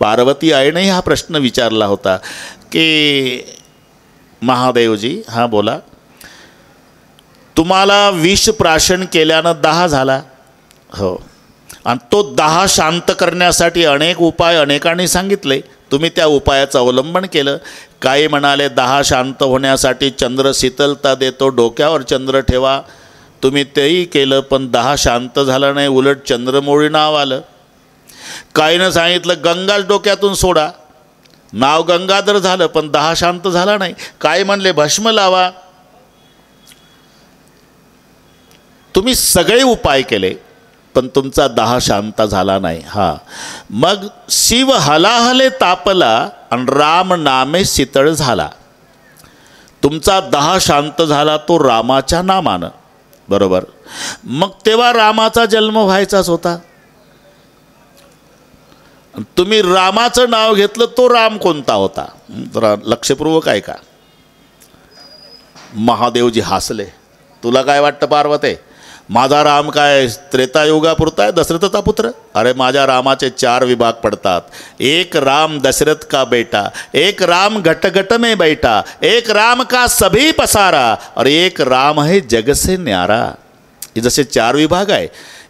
पार्वती आईने हा प्रश्न विचारला होता की महादेवजी, हां बोला, तुम्हाला विष प्राशन केल्यानं 10 झाला. हो, आणि तो 10 शांत करण्यासाठी अनेक उपाय अनेकांनी सांगितले. तुम्ही त्या उपायाचं अवलंबन केलं. काही म्हणाले 10 शांत होण्यासाठी चंद्र शीतलता देतो, डोक्यावर चंद्र ठेवा. तुम्ही तेही केलं, पण 10 शांत झालं नाही, उलट चंद्रमौळी नाव आलं. काहीनं सांगितलं गंगाच डोक्यातून सोडा, नाव गंगाधर झालं, पण 10 शांत झाला नाही. काही म्हणले भस्म लावा. तुम्ही सगळे उपाय केले, पण तुमचा 10 शांत झाला नाही. हा, मग शिव हलाहले तापला आणि राम नामे शीतळ झाला. तुमचा 10 शांत झाला तो रामाच्या नामानं, बरोबर. मग तेव्हा रामाचा जन्म व्हायचाच होता. तुम्ही रामाचं नाव घेतलं, तो राम कोणता होता जरा लक्षपूर्वक ऐका. महादेवजी हसले. तुला काय वाटतं पार्वते, माझा राम काय त्रेतायुगापुरता आहे, दशरथचा पुत्र? अरे माझ्या रामाचे 4 विभाग पडतात. एक राम दशरथ का बेटा, एक राम घट घट में बैठा, एक राम का सभी पसारा, और एक राम है जग से न्यारा. हे जसे 4 विभाग आहे.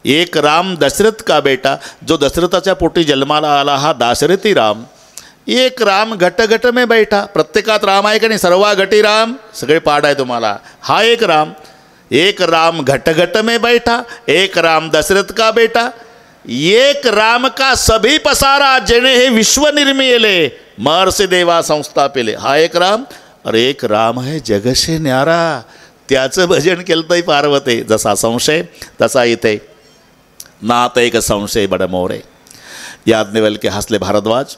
एक राम दशरथ का बेटा, जो दशरथाच्या पोटी जन्माला आला हा दाशरथी राम. एक राम घट घट में बैठा, प्रत्येकात राम आहे का नाही, सर्वा घटी राम, सगळे पाठ आहे तुम्हाला. हा एक राम. एक राम घट घट में बैठा, एक राम दशरथ का बेटा, एक राम का सभी पसारा, जेणे हे विश्व निर्मिले, महर्षी देवा संस्थापिले. हा एक राम. और एक राम है जग से न्यारा. त्याचं भजन केलंय पार्वती. जसा संशय तसा इथे नात एक संशय बडमोरे. याज्ञवल्क्य हसले भारद्वाज.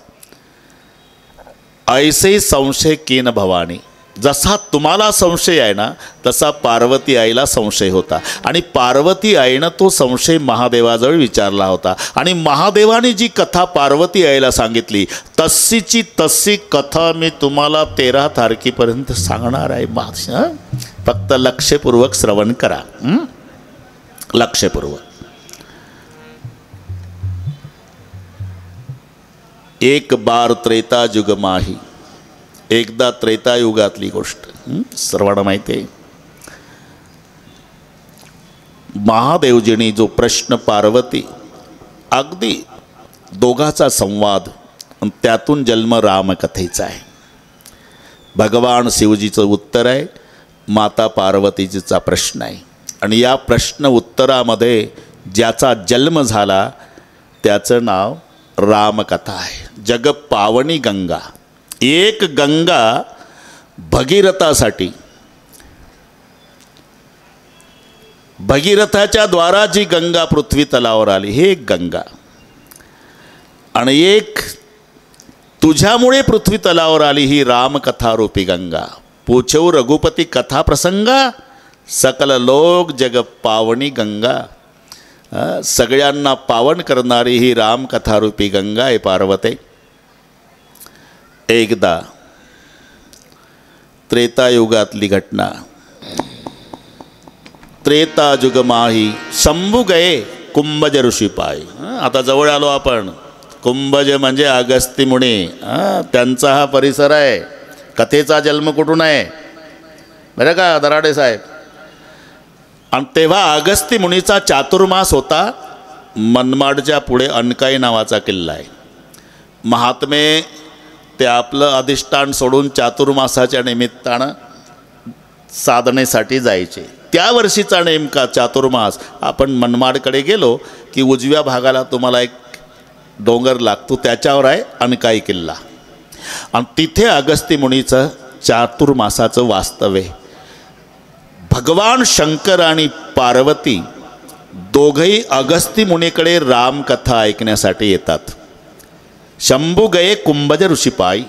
ऐसे संशय कीन भवानी. जसा तुम्हाला संशय आहे ना, तसा पार्वती आईला संशय होता. आणि पार्वती आईनं तो संशय महादेवाजवळ विचारला होता. आणि महादेवाने जी कथा पार्वती आईला सांगितली, तशीची तशी कथा मी तुम्हाला 13 तारखेपर्यंत सांगणार आहे. फक्त लक्षपूर्वक श्रवण करा. लक्षपूर्वक. एक बार त्रेता युग माही. एकदा त्रेतायुगातली गोष्ट सर्वांना माहिती आहे. महादेवजींनी जो प्रश्न पार्वती, अगदी दोघाचा संवाद, त्यातून जन्म रामकथेचा आहे. भगवान शिवजीचं उत्तर आहे, माता पार्वतीजीचा प्रश्न आहे. आणि या प्रश्न उत्तरामध्ये ज्याचा जन्म झाला त्याचं नाव रामकथा आहे. जग पावनी गंगा. एक गंगा भगीरथासाठी, भगीरथाच्या द्वारा जी गंगा पृथ्वी तलावर आली, हे एक गंगा. आणि एक तुझ्यामुळे पृथ्वी तलावर आली ही रामकथा रूपी गंगा. पूछो रघुपती कथा प्रसंगा, सकल लोक जग पावनी गंगा. सगळ्यांना पावन करणारी ही रामकथा रूपी गंगा आहे पार्वती. एकदा त्रेतायुगातली घटना. त्रेतायुग माही शंभू गये कुंभज ऋषी पाय. आता जवळ आलो आपण. कुंभज म्हणजे अगस्ती मुनी. त्यांचा हा परिसर आहे. कथेचा जन्म कुठून आहे बरं का दराडे साहेब. आणि तेव्हा अगस्ती मुनीचा चातुर्मास होता. मनमाडच्या पुढे अनकाई नावाचा किल्ला आहे. महात्मे ते आपलं अधिष्ठान सोडून चातुर्मासाच्या निमित्तानं साधनेसाठी जायचे. त्या वर्षीचा नेमका चातुर्मास. आपण मनमाडकडे गेलो की उजव्या भागाला तुम्हाला एक डोंगर लागतो, त्याच्यावर आहे अनकाई किल्ला. आणि तिथे अगस्ती मुनीचं चातुर्मासाचं वास्तव्य. भगवान शंकर आणि पार्वती दोघंही अगस्ती मुनीकडे रामकथा ऐकण्यासाठी येतात. शंभू गये कुंभज ऋषी पाय.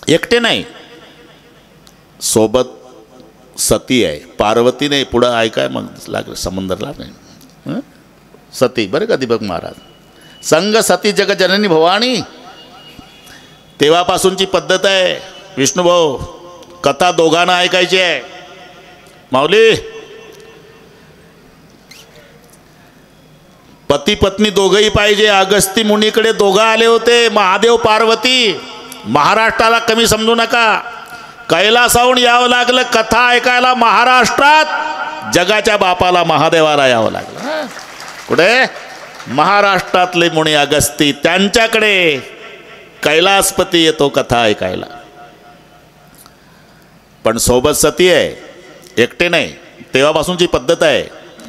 एकटे नाही, सोबत सती आहे. पार्वतीने पुढं ऐकाय मग लागलं समुद्रला नाही सती बरं का दीपक महाराज. संग सती जग जननी भवानी. तेव्हापासूनची पद्धत आहे विष्णुभाऊ. कथा दोघांना ऐकायची आहे. माऊली पती पत्नी दोघंही पाहिजे. अगस्ती मुनीकडे दोघं आले होते, महादेव पार्वती. महाराष्ट्राला कमी समजू नका. कैलासाहून यावं लागलं कथा ऐकायला महाराष्ट्रात. जगाच्या बापाला महादेवाला यावं लागलं. कुठे? महाराष्ट्रातले मुनी अगस्ती, त्यांच्याकडे कैलासपती येतो कथा ऐकायला. पण सोबत सती आहे, एकटे नाही. तेव्हापासूनची पद्धत आहे,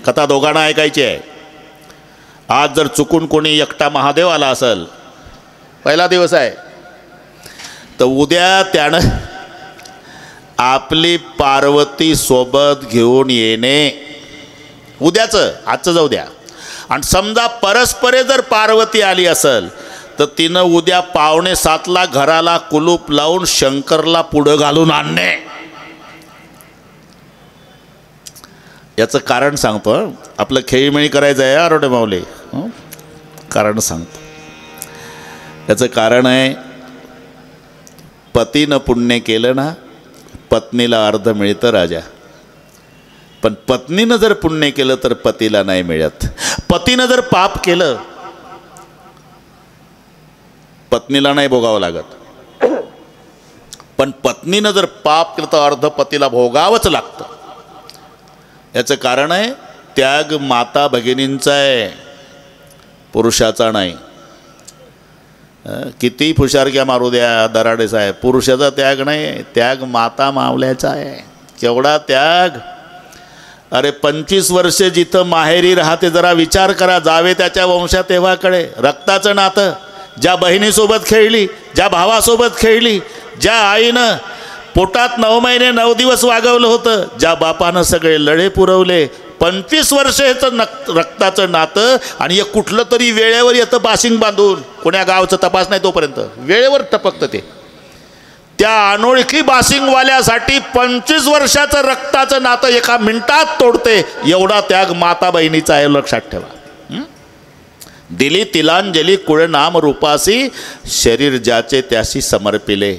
कथा दोघांना ऐकायची आहे. आज जर चुकून कोणी एकटा महादेव आला असेल, पहिला दिवस आहे, तर उद्या त्यानं आपली पार्वती सोबत घेऊन येणे. उद्याचं, आजचं जाऊ द्या. आणि समजा परस्परे जर पार्वती आली असेल, तर तिनं उद्या 6:45ला घराला कुलूप लावून शंकरला पुढं घालून आणणे. याचं कारण सांगतो. आपलं खेळीमेळी करायचं आहे आरोडे माऊली. कारण सांगतो. याचं कारण आहे, पतीनं पुण्य केलं ना, पत्नीला अर्ध मिळतं राजा. पण पत्नीनं जर पुण्य केलं तर पतीला नाही मिळत. पतीनं जर पाप केलं, पत्नीला नाही भोगावं लागत. पण पत्नीनं जर पाप केलं तर अर्ध पतीला भोगावंच लागतं. याचं कारण आहे, त्याग माता भगिनींचा आहे, पुरुषाचा नाही. किती फुशारक्या मारू द्या दराडे साहेब, पुरुषाचा त्याग नाही, त्याग माता मावल्याचा आहे. केवढा त्याग. अरे 25 वर्षे जिथं माहेरी राहते, जरा विचार करा. जावे त्याच्या वंशात तेव्हाकडे. रक्ताचं नातं. ज्या बहिणीसोबत खेळली, ज्या भावासोबत खेळली, ज्या आईनं पोटात 9 महिने 9 दिवस वागवलं होतं, ज्या बापानं सगळे लढे पुरवले. 25 वर्ष ह्याचं रक्ताचं नातं. आणि हे कुठलं तरी वेळेवर येतं बाशिंग बांधून. कोण्या गावचं तपास नाही तोपर्यंत वेळेवर टपकतं ते. त्या अनोळखी बाशिंगवाल्यासाठी 25 वर्षाचं रक्ताचं नातं एका मिनिटात तोडते. एवढा त्याग माता बहिणीचा आहे, लक्षात ठेवा. दिली तिलांजली कुळ नाम रूपासी, शरीर ज्याचे त्याशी समर्पिले.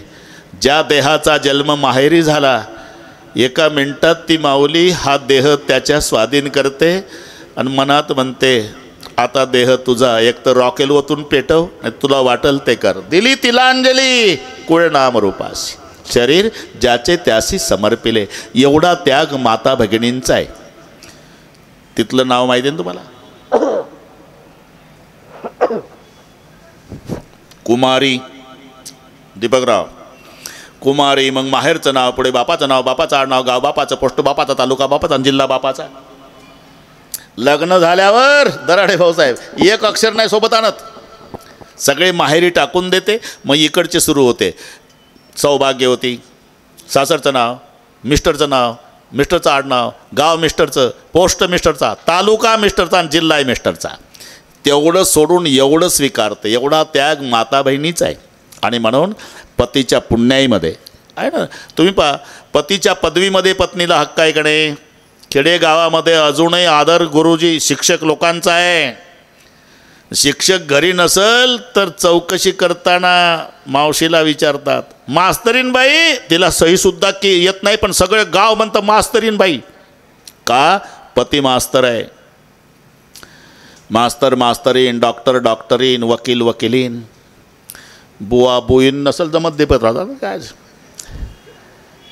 ज्या देहाचा जन्म माहेरी झाला, एका मिनिटात ती माऊली हा देह त्याच्या स्वाधीन करते आणि मनात म्हणते, आता देह तुझा. एक तर रॉकेल ओतून पेटव, तुला वाटल ते कर. दिली तिलांजली कुळ नाम रूपासी, शरीर ज्याचे त्याशी समर्पिले. एवढा त्याग माता भगिनींचा आहे. तिथलं नाव माहिती आहे तुम्हाला? कुमारी दीपकराव. कुमारी. मग माहेरचं नाव, पुढे बापाचं नाव, बापाचं आडनाव, गाव बापाचं, पोस्ट बापाचा, तालुका बापाचा, जिल्हा बापाचा. लग्न झाल्यावर दराडे भाऊसाहेब एक अक्षर नाही सोबत आणत. सगळे माहेरी टाकून देते. मग इकडचे सुरू होते. सौभाग्यवती, सासरचं नाव, मिस्टरचं नाव, मिस्टरचं आडनाव, गाव मिस्टरचं, पोस्ट मिस्टरचा, तालुका मिस्टरचा आणि जिल्हा मिस्टरचा. तेवढं सोडून एवढं स्वीकारते. एवढा त्याग माता बहिणीचा आहे. आणि म्हणून पतीच्या पुण्याईमध्ये आहे ना, तुम्ही पहा, पतीच्या पदवीमध्ये पत्नीला हक्क आहे का नाही? खेडेगावामध्ये अजूनही आदर गुरुजी शिक्षक लोकांचा आहे. शिक्षक घरी नसल तर चौकशी करताना मावशीला विचारतात, मास्तरीन बाई. तिला सहीसुद्धा की येत नाही, पण सगळं गाव म्हणतं मास्तरीन बाई. का? पती मास्तर आहे. मास्तर मास्तरीन, डॉक्टर डॉक्टरीन, वकील वकिलीन, बुवा बुईन नसल जमत देपत राहतात काय.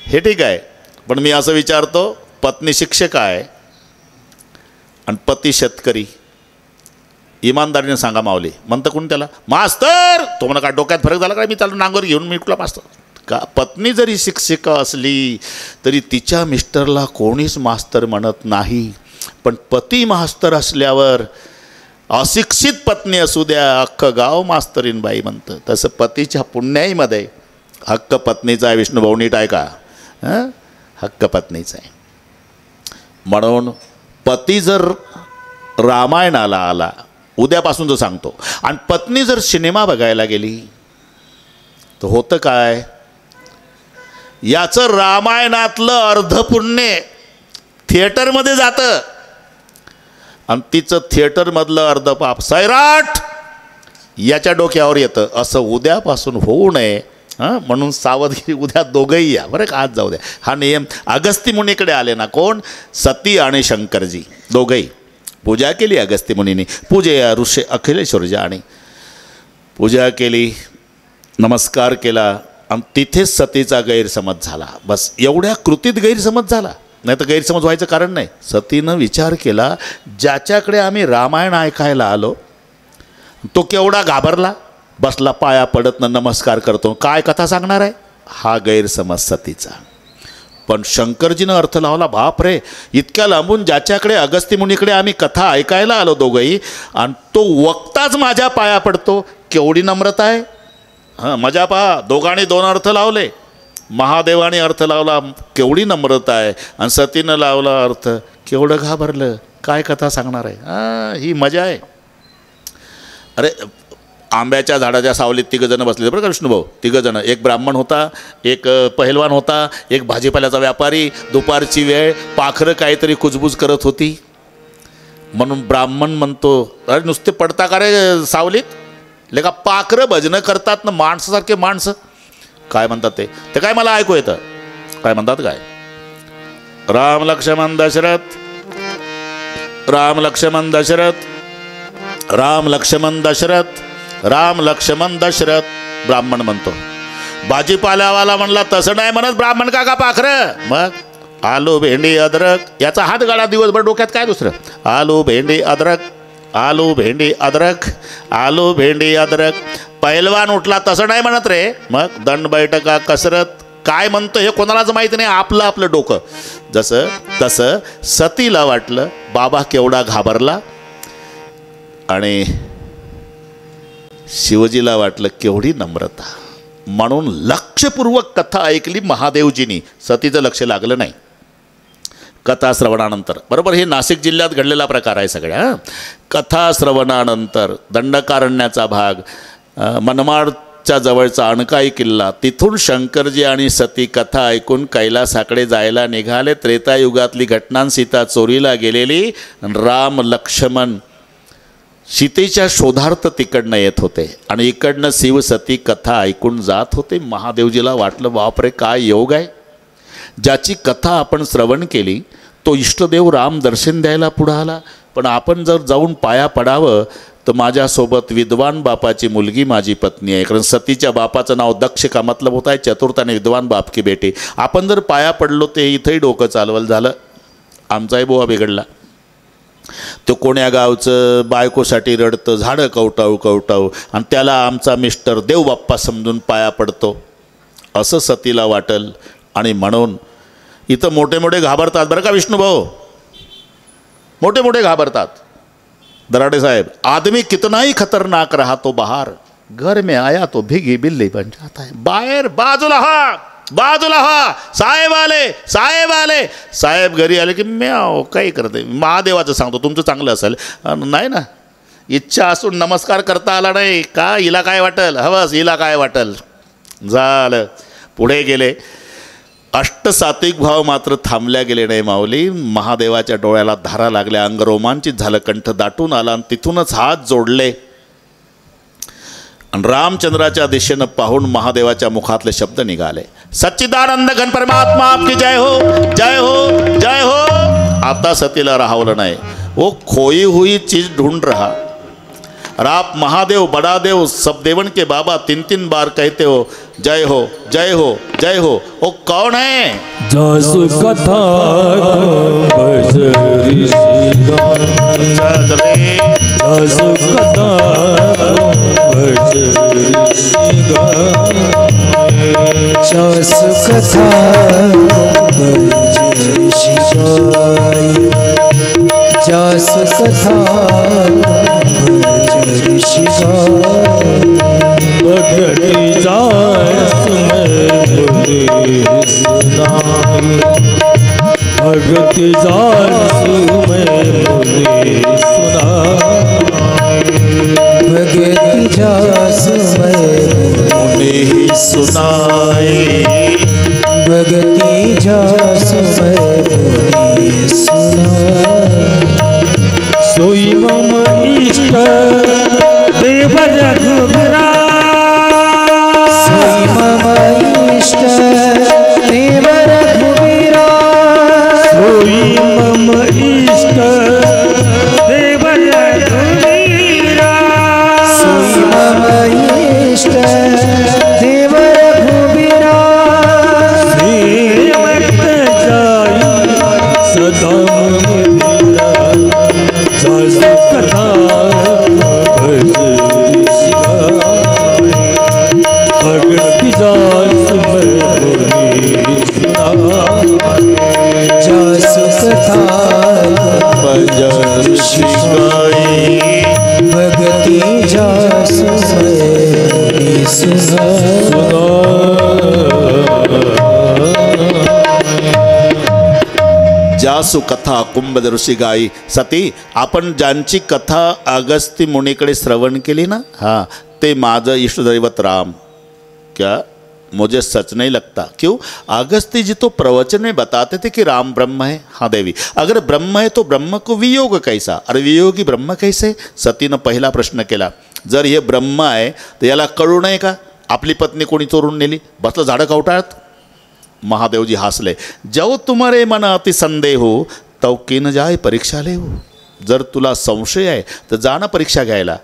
हे ठीक आहे. पण मी असं विचारतो, पत्नी शिक्षक आहे आणि पती शेतकरी. इमानदारीने सांगा माऊली. म्हणतं कोण त्याला मास्तर? तो म्हणा का डोक्यात फरक झाला काय? मी त्याला नांगर घेऊन मी कुठला मास्तर का? पत्नी जरी शिक्षिका असली तरी तिच्या मिस्टरला कोणीच मास्तर म्हणत नाही. पण पती मास्तर असल्यावर अशिक्षित पत्नी असू द्या, अख्खं गाव मास्तरीन बाई म्हणतं. तसं पतीच्या पुण्याईमध्ये हक्क पत्नीचा आहे. विष्णू भाऊ नीट आहे का? हक्क पत्नीचा आहे. म्हणून पती जर रामायणाला आला, उद्यापासून जो सांगतो, आणि पत्नी जर सिनेमा बघायला गेली तर होतं काय? याचं रामायणातलं अर्धपुण्य थिएटरमध्ये जातं आणि तिचं थिएटरमधलं अर्ध पाप सैराट याच्या डोक्यावर येतं. असं उद्यापासून होऊ नये म्हणून सावधगिरी. उद्या दोघंही या बरं का, आज जाऊ द्या. हा नियम अगस्ती मुनीकडे आले ना कोण? सती आणि शंकरजी दोघंही. पूजा केली अगस्त्य मुनीने. पूजेया ऋषे अखिलेश्वर जाणी. पूजा केली, नमस्कार केला आणि तिथेच सतीचा गैरसमज झाला. बस एवढ्या कृतीत गैरसमज झाला, नाही तर गैरसमज व्हायचं कारण नाही. सतीनं विचार केला, ज्याच्याकडे आम्ही रामायण ऐकायला आलो तो केवढा घाबरला, बसला पाया पडत नमस्कार करतो, काय कथा सांगणार आहे. हा गैरसमज सतीचा. पण शंकरजीनं अर्थ लावला, बाप रे, इतक्या लांबून ज्याच्याकडे अगस्त्य मुनीकडे आम्ही कथा ऐकायला आलो दोघंही, आणि तो वक्ताच माझ्या पाया पडतो, केवढी नम्रता आहे. हां, मजा पहा, दोघांनी दोन अर्थ लावले. महादेवाने अर्थ लावला, केवढी नम्रता आहे, आणि सतीनं लावला अर्थ, केवढं घाबरलं, काय कथा सांगणार आहे. हां, ही मजा आहे. अरे, आंब्याच्या झाडाच्या सावलीत तिघंजणं बसले बरं का विष्णुभाऊ, तिघंजणं. एक ब्राह्मण होता, एक पहिलवान होता, एक भाजीपाल्याचा व्यापारी. दुपारची वेळ, पाखरं काहीतरी कुजबूज करत होती. म्हणून ब्राह्मण म्हणतो, अरे नुसते पडता का रे सावलीत, लेका पाखरं भजनं करतात ना माणसासारखे माणसं. काय म्हणतात ते काय मला ऐकू येतं, काय म्हणतात काय. राम लक्ष्मण दशरथ, राम लक्ष्मण दशरथ, राम लक्ष्मण दशरथ, राम लक्ष्मण दशरथ. ब्राह्मण म्हणतो. भाजीपाल्यावाला म्हणला, तसं नाही म्हणत ब्राह्मण काका पाखरं. मग आलू भेंडी अद्रक, याचा हात गाडा दिवसभर डोक्यात, काय दुसरं. आलू भेंडी अद्रक, आलू भेंडी अद्रक, आलू भेंडी अद्रक. पहिलवान उठला, तसं नाही म्हणत रे. मग दंड बैठका कसरत, काय म्हणतं हे कोणालाच माहिती नाही, आपलं आपलं डोकं. जसं तसं सतीला वाटलं, बाबा केवढा घाबरला, आणि शिवजीला वाटलं केवढी नम्रता. म्हणून लक्षपूर्वक कथा ऐकली महादेवजींनी. सतीचं लक्ष लागलं नाही कथा श्रवणानंतर. बरोबर, हे नाशिक जिल्ह्यात घडलेला प्रकार आहे सगळ्या. कथा श्रवणानंतर दंडकारण्याचा भाग, मनमाडच्या जवळचा अणकाई किल्ला, तिथून शंकरजी आणि सती कथा ऐकून कैलासाकडे जायला निघाले. त्रेतायुगातली घटना, सीता चोरीला गेलेली, राम लक्ष्मण सीतेच्या शोधार्थ तिकडनं येत होते, आणि इकडनं शिव सती कथा ऐकून जात होते. महादेवजीला वाटलं, बापरे काय योग आहे, ज्याची कथा आपण श्रवण केली तो इष्टदेव राम दर्शन द्यायला पुढं आला. पण आपण जर जाऊन पाया पडावं तर माझ्यासोबत विद्वान बापाची मुलगी माझी पत्नी आहे. कारण सतीच्या बापाचं नाव दक्ष का मतलब होत आहे चतुर्थ, आणि विद्वान बाप की बेटी. आपण जर पाया पडलो ते इथंही डोकं चालवलं झालं. आमचाही बोवा बिघडला. तो कोण्या गावचं बायकोसाठी रडतं, झाडं कवटावू कवटावू, आणि त्याला आमचा मिस्टर देवबाप्पा समजून पाया पडतो, असं सतीला वाटल. आणि म्हणून इथं मोठे मोठे घाबरतात बरं का विष्णुभाऊ, मोठे मोठे घाबरतात. दराडे साहेब, आदमी कितना ही खतरनाक रहा तो बाहर, घर में आया तो भीगी बिल्ली बन जाता है. बाहेर बाजूला हा, बाजूला हा, साहेब आले, साहेब आले. साहेब घरी आले की म्याव, काही करते. महादेवाचं सांगतो, तुमचं चांगलं असेल. नाही ना, इच्छा असून नमस्कार करता आला नाही का, हिला काय वाटल, हवस हिला काय वाटल. झालं, पुढे गेले. अष्टसात्विक भाव मात्र थांबल्या गेले नाही माऊली. महादेवाच्या डोळ्याला धारा लागल्या, अंग रोमांचित झालं, कंठ दाटून आला, आणि तिथूनच हात जोडले, आणि रामचंद्राच्या दिशेनं पाहून महादेवाच्या मुखातले शब्द निघाले, सच्चिदानंद घन परमात्मा आपकी जय हो, जय हो, जय हो. आता सतीला राहवलं नाही. वो खोई हुई चीज ढूंढ रहा. और आप महादेव बड़ा देव सब देवन के बाबा 3-3 बार कहते हो जय हो, जय हो, जय हो. वो कौन है? जस कथा बजरी जस कथा बजरी जस कथा बजरी जस कथा भगति जास भगति जास में भगति जास में सुनाए, भगति जास में सुनाए. सोई मम इष्ट देव रघुबीरा, सोई मम इष्ट देव रघुबीरा, सोई मम इष्ट देव रघुबीरा सेवक जाई सदा मंदिरा जास कथा भज भगति जास जासु कथा भजन शिकाई भगति जासु सुना जासु कथा कुंभ ऋषी गाई. सती, आपण ज्यांची कथा अगस्ती मुनीकडे श्रवण केली ना, हाँ, ते माझं इष्टदैवत राम. क्या मुझे सच नहीं लगता? क्यों? अगस्ती जी तो प्रवचन में बताते थे कि राम ब्रह्म है. हाँ देवी, अगर ब्रह्म है तो ब्रह्म को वियोग कैसा? अरे वियोगी ब्रह्म कैसे? सतीनं पहिला प्रश्न केला. जर हे ब्रह्म आहे तर याला कळू नये का आपली पत्नी कोणी चोरून नेली? बसलं झाडं कवटाळत. महादेवजी हसले. जो तुम्हारे मन अति संदेह हो तव किन जाय परीक्षा ले हो. जर तुला संशय आहे तर जा ना परीक्षा घ्यायला.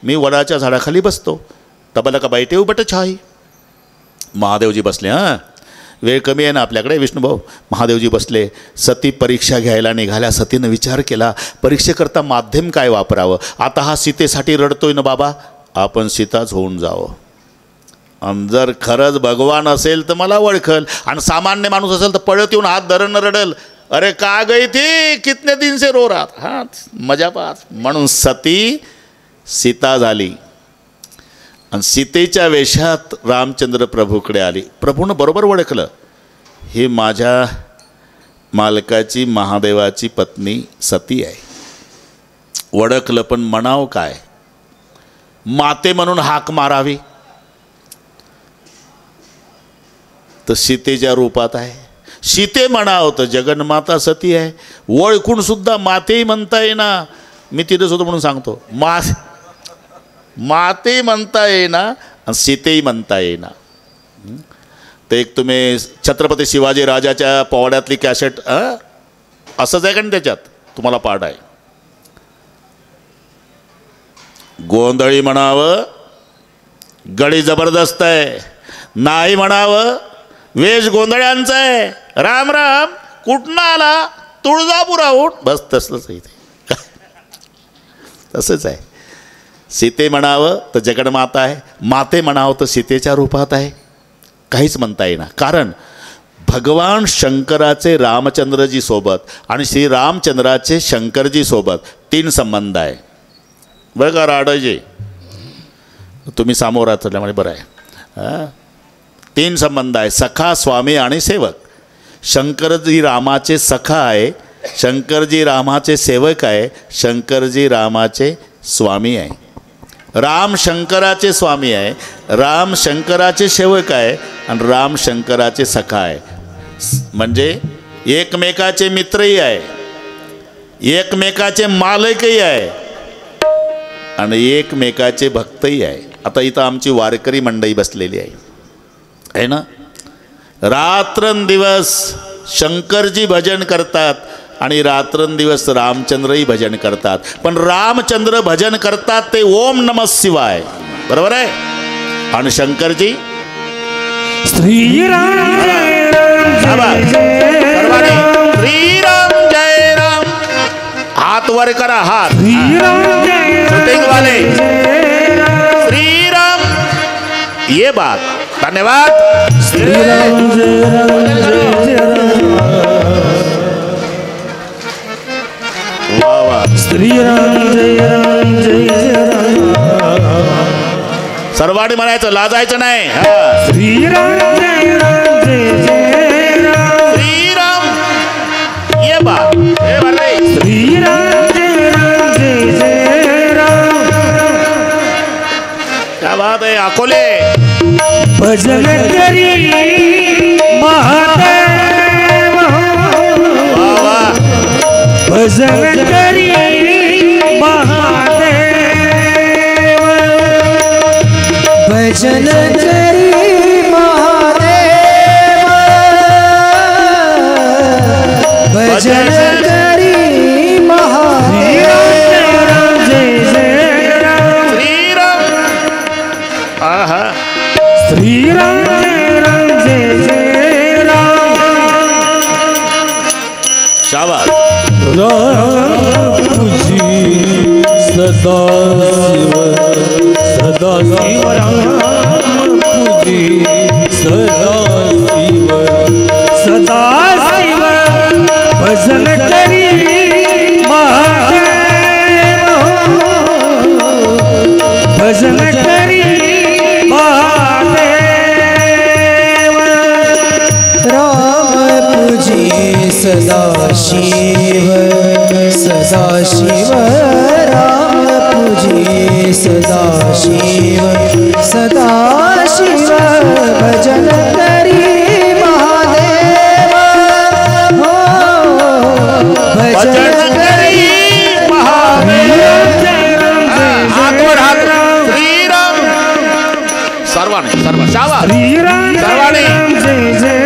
मी वडाच्या झाडाखाली बसतो, तबला का बैठे हो बट छाई. महादेवजी बसले. हां, वेळ कमी आहे ना आपल्याकडे विष्णुभाऊ. महादेवजी बसले. सती परीक्षा घ्यायला निघाल्या. सतीनं विचार केला, परीक्षेकरता माध्यम काय वापरावं? आता हा सीतेसाठी रडतोय ना बाबा, आपण सीताच होऊन जावं. आणि जर खरंच भगवान असेल तर मला ओळखल, आणि सामान्य माणूस असेल तर पळत येऊन हात धरण रडल, अरे का गई थी, कितने दिन से रो रहा था. हां, मजा पास. म्हणून सती सीता झाली आणि सीतेच्या वेशात रामचंद्र प्रभूकडे आली. प्रभूनं बरोबर ओळखलं, हे माझ्या मालकाची महादेवाची पत्नी सती आहे. ओळखलं, पण म्हणावं काय? माते म्हणून हाक मारावी तर सीतेच्या रूपात आहे. सीते म्हणावं तर जगन्माता सती आहे. ओळखून सुद्धा मातेही म्हणता येईना. मी तिथेच होतो म्हणून सांगतो, माते म्हणता येईना आणि सीतेही म्हणता येईना. ते एक तुम्ही छत्रपती शिवाजी राजाच्या पोवाड्यातली कॅसेट असंच आहे का नाही? त्याच्यात तुम्हाला पाठ आहे. गोंधळी म्हणावं गडी जबरदस्त आहे, नाही म्हणावं वेश गोंधळ्यांचा आहे. राम राम कुठनं आला? तुळजापुराहून. बस तसलंच आहे ते. तसंच आहे. सीते म्हणावं तर जगन्माता आहे, माते म्हणावं तर सीतेच्या रूपात आहे. काहीच म्हणता येईना. कारण भगवान शंकराचे रामचंद्रजी सोबत आणि श्री रामचंद्राचे शंकरजी सोबत 3 संबंध आहे. बरं का राडजी, तुम्ही सामोर असल्यामुळे बरं आहे. 3 संबंध आहे, सखा, स्वामी आणि सेवक. शंकरजी रामाचे सखा आहे, शंकरजी रामाचे सेवक आहे, शंकरजी रामाचे स्वामी आहे. राम शंकराचे स्वामी आहे, राम शंकराचे सेवक आहे आणि राम शंकराचे सखा आहे. म्हणजे एकमेकाचे मित्रही आहे, एकमेकाचे मालकही आहे आणि एकमेकाचे भक्तही आहे. आता इथं आमची वारकरी मंडळी बसलेली आहे ना. रात्रंदिवस शंकरजी भजन करतात आणि रात्रंदिवस रामचंद्रही भजन करतात. पण रामचंद्र भजन करतात ते ओम नमः शिवाय, बरोबर आहे. आणि शंकरजी श्रीराम श्रीराम जय राम. हात वर करा, हात. शूटिंग वाले श्रीराम, ये बात. धन्यवाद. श्रीराम जय राम जय राम. वाह वाह. श्रीराम जय राम जय राम. सर्वांनी म्हणायचं, लाजायचं नाही. श्रीराम जय राम जय राम. श्रीराम, ये बात. हे भले श्रीराम जय राम जय राम. क्या बात आहे. अकोले भजन करी महादेव, वाह वाह. भजन करी महादेव, भजन करी महादेव, भजन करी महादेव. जय जय राम. श्रीराम. आहा. श्रीराम जय राम जय जय राम शाबास. राम तुझी सदा शिव सदा शिव राम तुझी सदा शिव सदा शिव भजन करी महादेव भजन करी महादेव राम पूजे सदा शिव राम पूजे सदा शिव भजन करी महादेव हो भजन करी श्रीराम सर्वाने सर्व शाबास. श्रीराम सर्वाने जय जय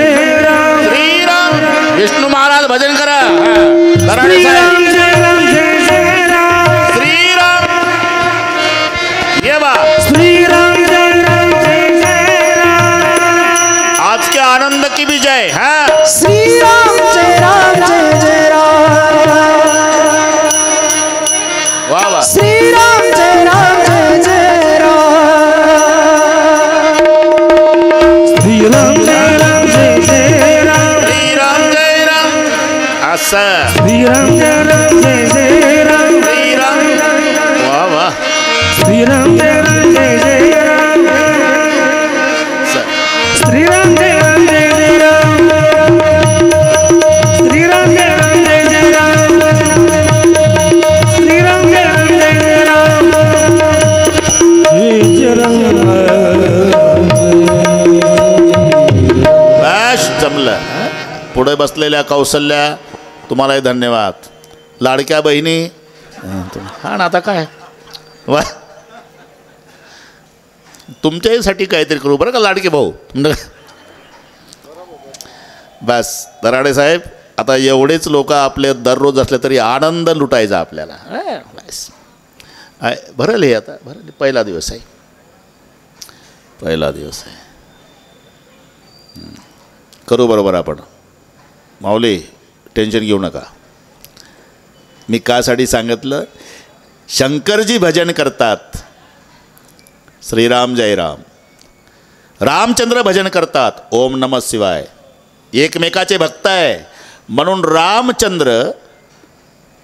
राम श्रीराम. विष्णू महाराज भजन करा. दराडे श्रीराम साहेब जय राम जय जय राम श्रीराम. ये बा श्रीराम जय राम जय जय राम आज के आनंद की भी जय. हाँ श्री राम जय राम जय जय राम वाह वाह. श्री राम जय राम जय जय राम श्रीराम जय राम जय जय राम श्रीराम जय राम. असं श्रीराम जय राम जय जय राम श्रीराम. वाह वाह. श्रीराम जय राम जय जय राम असं. श्रीराम जय राम जय जय राम श्रीराम जय राम जय जय राम श्रीराम जय राम जय जय राम जय जय राम बस जमलं. पुढे बसलेल्या कौशल्या तुम्हालाही धन्यवाद. लाडक्या बहिणी हा ना आता काय वा तुमच्यासाठी काहीतरी करू बरं का लाडके भाऊ. बस दराडे साहेब आता एवढेच लोक आपले दररोज असले तरी आनंद लुटायचा आपल्याला. बस भरल हे आता भरल. पहिला दिवस आहे. पहिला दिवस आहे. करू बरोबर आपण. माऊली टेन्शन घेऊ नका. मी कासाठी सांगितलं शंकरजी भजन करतात. श्रीराम जय राम. रामचंद्र भजन करतात. ओम नमः शिवाय. एकमेकाचे भक्त आहे म्हणून रामचंद्र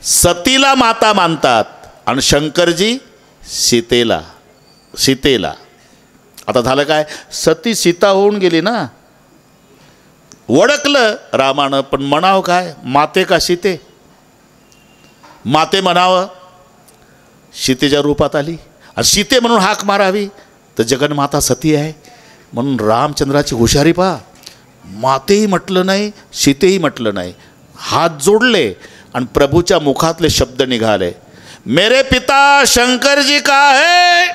सतीला माता मानतात आणि शंकरजी सीतेला. आता झालं काय सती सीता होऊन गेली ना. ओळखलं रामानं पण म्हणावं काय माते का सीते. माते म्हणावं सीतेच्या रूपात आली आणि सीते म्हणून हाक मारावी तर जगन्माता सती आहे म्हणून रामचंद्राची हुशारी पहा. मातेही म्हटलं नाही सीतेही म्हटलं नाही. हात जोडले आणि प्रभूच्या मुखातले शब्द निघाले. मेरे पिता शंकर जी का है.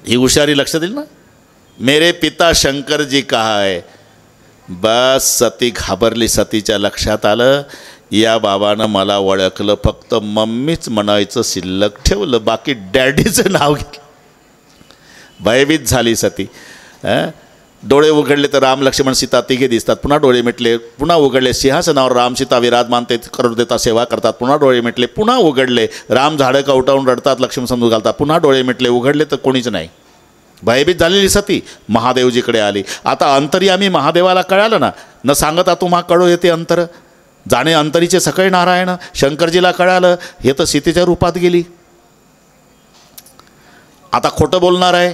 ही हुशारी लक्षात येईल ना. मेरे पिता शंकर जी का है. बस सती घाबरली. सतीच्या लक्षात आलं या बाबानं मला ओळखलं. फक्त मम्मीच म्हणायचं शिल्लक ठेवलं बाकी डॅडीचं नाव घेतलं. भयभीत झाली सती. डोळे उघडले तर राम लक्ष्मण सीता तिघे दिसतात. पुन्हा डोळे मिटले. पुन्हा उघडले. सिंहासनावर राम सीता विराजमान ते करू देता सेवा करतात. पुन्हा डोळे मिटले. पुन्हा उघडले. राम झाडं कवटावून रडतात. लक्ष्मण समजून घालतात. पुन्हा डोळे मिटले. उघडले तर कोणीच नाही. भयभीत झालेली सती महादेवजीकडे आली. आता अंतर्यामी महादेवाला कळालं ना. न सांगता तुम्हा कळो येते अंतर. जाणे अंतरीचे सकळ नारायण. शंकरजीला कळालं हे तर सीतेच्या रूपात गेली. आता खोटं बोलणार आहे.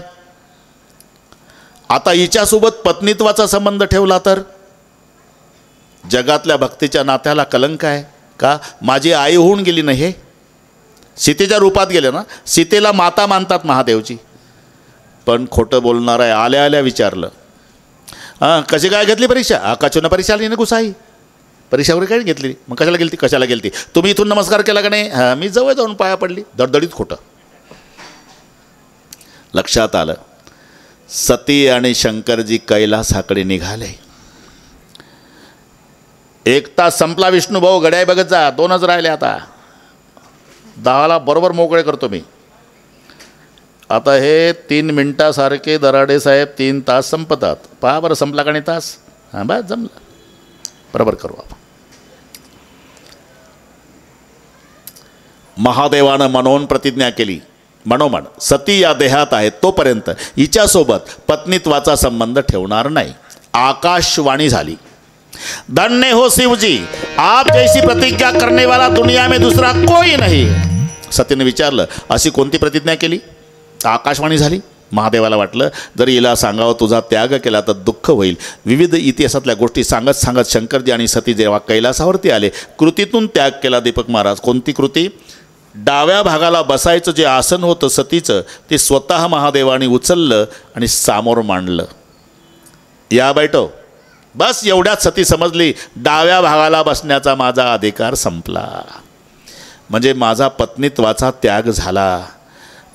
आता हिच्यासोबत पत्नीत्वाचा संबंध ठेवला तर जगातल्या भक्तीच्या नात्याला कलंक आहे का. माझी आई होऊन गेली ना. हे सीतेच्या रूपात गेले ना. सीतेला माता मानतात महादेवची. पण खोटं बोलणार आहे. आल्या आल्या विचारलं कशी काय घेतली परीक्षा. कचून परीक्षा आली ना गुसाई. परीक्षा वगैरे काही घेतली. मग कशाला गेलती तुम्ही. इथून नमस्कार केला का नाही. मी जवळ जाऊन पाया पडली. दडदडीत खोटं. लक्षात आलं सती आणि शंकरजी कैलासाकडे निघाले. 1 तास संपला. विष्णू भाऊ घड्याळ बघत जा. 2च राहिले. आता 10ला बरोबर मोकळे करतो मी. आता हे 3 मिनिटासारखे दराडे साहेब 3 तास संपतात. पहा बरं संपला का नाही तास? हां बस जमलं, बरोबर करू आपण. महादेवानं मनोन प्रतिज्ञा केली, मनोमन सती या देहात आहे तोपर्यंत हिच्यासोबत पत्नीत्वाचा संबंध ठेवणार नाही. आकाशवाणी झाली, धन्य हो शिवजी, आप जैसी प्रतिज्ञा करने वाला दुनिया में दूसरा कोई नहीं. सतीने विचारलं, अशी कोणती प्रतिज्ञा केली? आकाशवाणी झाली. महादेवाला वाटलं जर हिला सांगावं तुझा त्याग केला तर दुःख होईल. विविध इतिहासातल्या गोष्टी सांगत सांगत शंकरजी आणि सती जेव्हा कैलासावरती आले, कृतीतून त्याग केला दीपक महाराज. कोणती कृती? डाव्या भागाला बसायचं जे आसन होतं सतीचं ते स्वतः महादेवाने उचललं आणि समोर मांडलं. या बैठो. बस एवढ्यात सती समजली, डाव्या भागाला बसण्याचा माझा अधिकार संपला, म्हणजे माझा पत्नीत्वाचा त्याग झाला.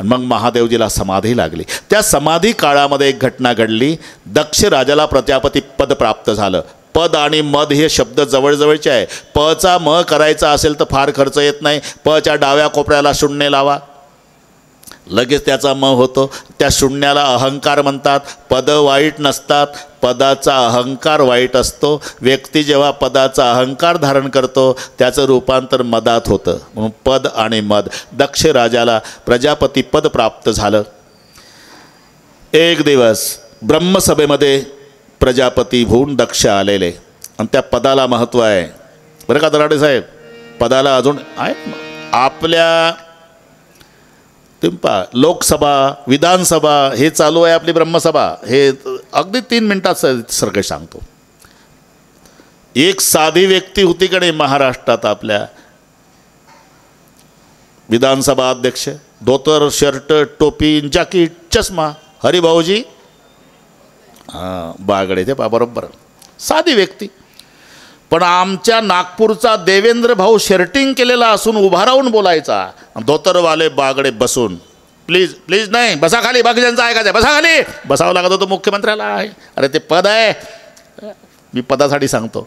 मग महादेवजीला समाधी लागली. त्या समाधी काळामध्ये एक घटना घडली. दक्ष राजाला प्रजापती पद प्राप्त झालं. पद आणि मद हे शब्द जवळजवळचे आहे. पचा म करायचा असेल तर फार खर्च येत नाही. पच्या डाव्या कोपऱ्याला शून्य लावा, लगेच त्याचा म होतो. त्या शून्याला अहंकार म्हणतात. पद वाईट नसतात, पदाचा अहंकार वाईट असतो. व्यक्ती जेव्हा पदाचा अहंकार धारण करतो त्याचं रूपांतर मदात होतं. म्हणून पद आणि मद. दक्ष राजाला प्रजापती पद प्राप्त झालं. एक दिवस ब्रह्मसभेमध्ये प्रजापती होऊन दक्ष आलेले आणि त्या पदाला महत्त्व आहे बरं का दराडे साहेब. पदाला अजून आहे. आपल्या तुम्ही लोकसभा, विधानसभा हे चालू आहे, आपली ब्रह्मसभा हे अगदी 3 मिनिटात सगळं सांगतो. एक साधी व्यक्ती होती का नाही महाराष्ट्रात, आपल्या विधानसभा अध्यक्ष, धोतर शर्ट टोपी जॅकेट चष्मा, हरिभाऊजी बागडे ते बरोबर साधी व्यक्ती. पण आमच्या नागपूरचा देवेंद्र भाऊ शर्टिंग केलेला असून उभा राहून बोलायचा, धोतरवाले बागडे बसून प्लीज प्लीज नाही बसा खाली, बाकीच्यांचं ऐकायचं बसा खाली. बसावं लागत होतं मुख्यमंत्र्याला. आहे अरे ते पद आहे, मी पदासाठी सांगतो.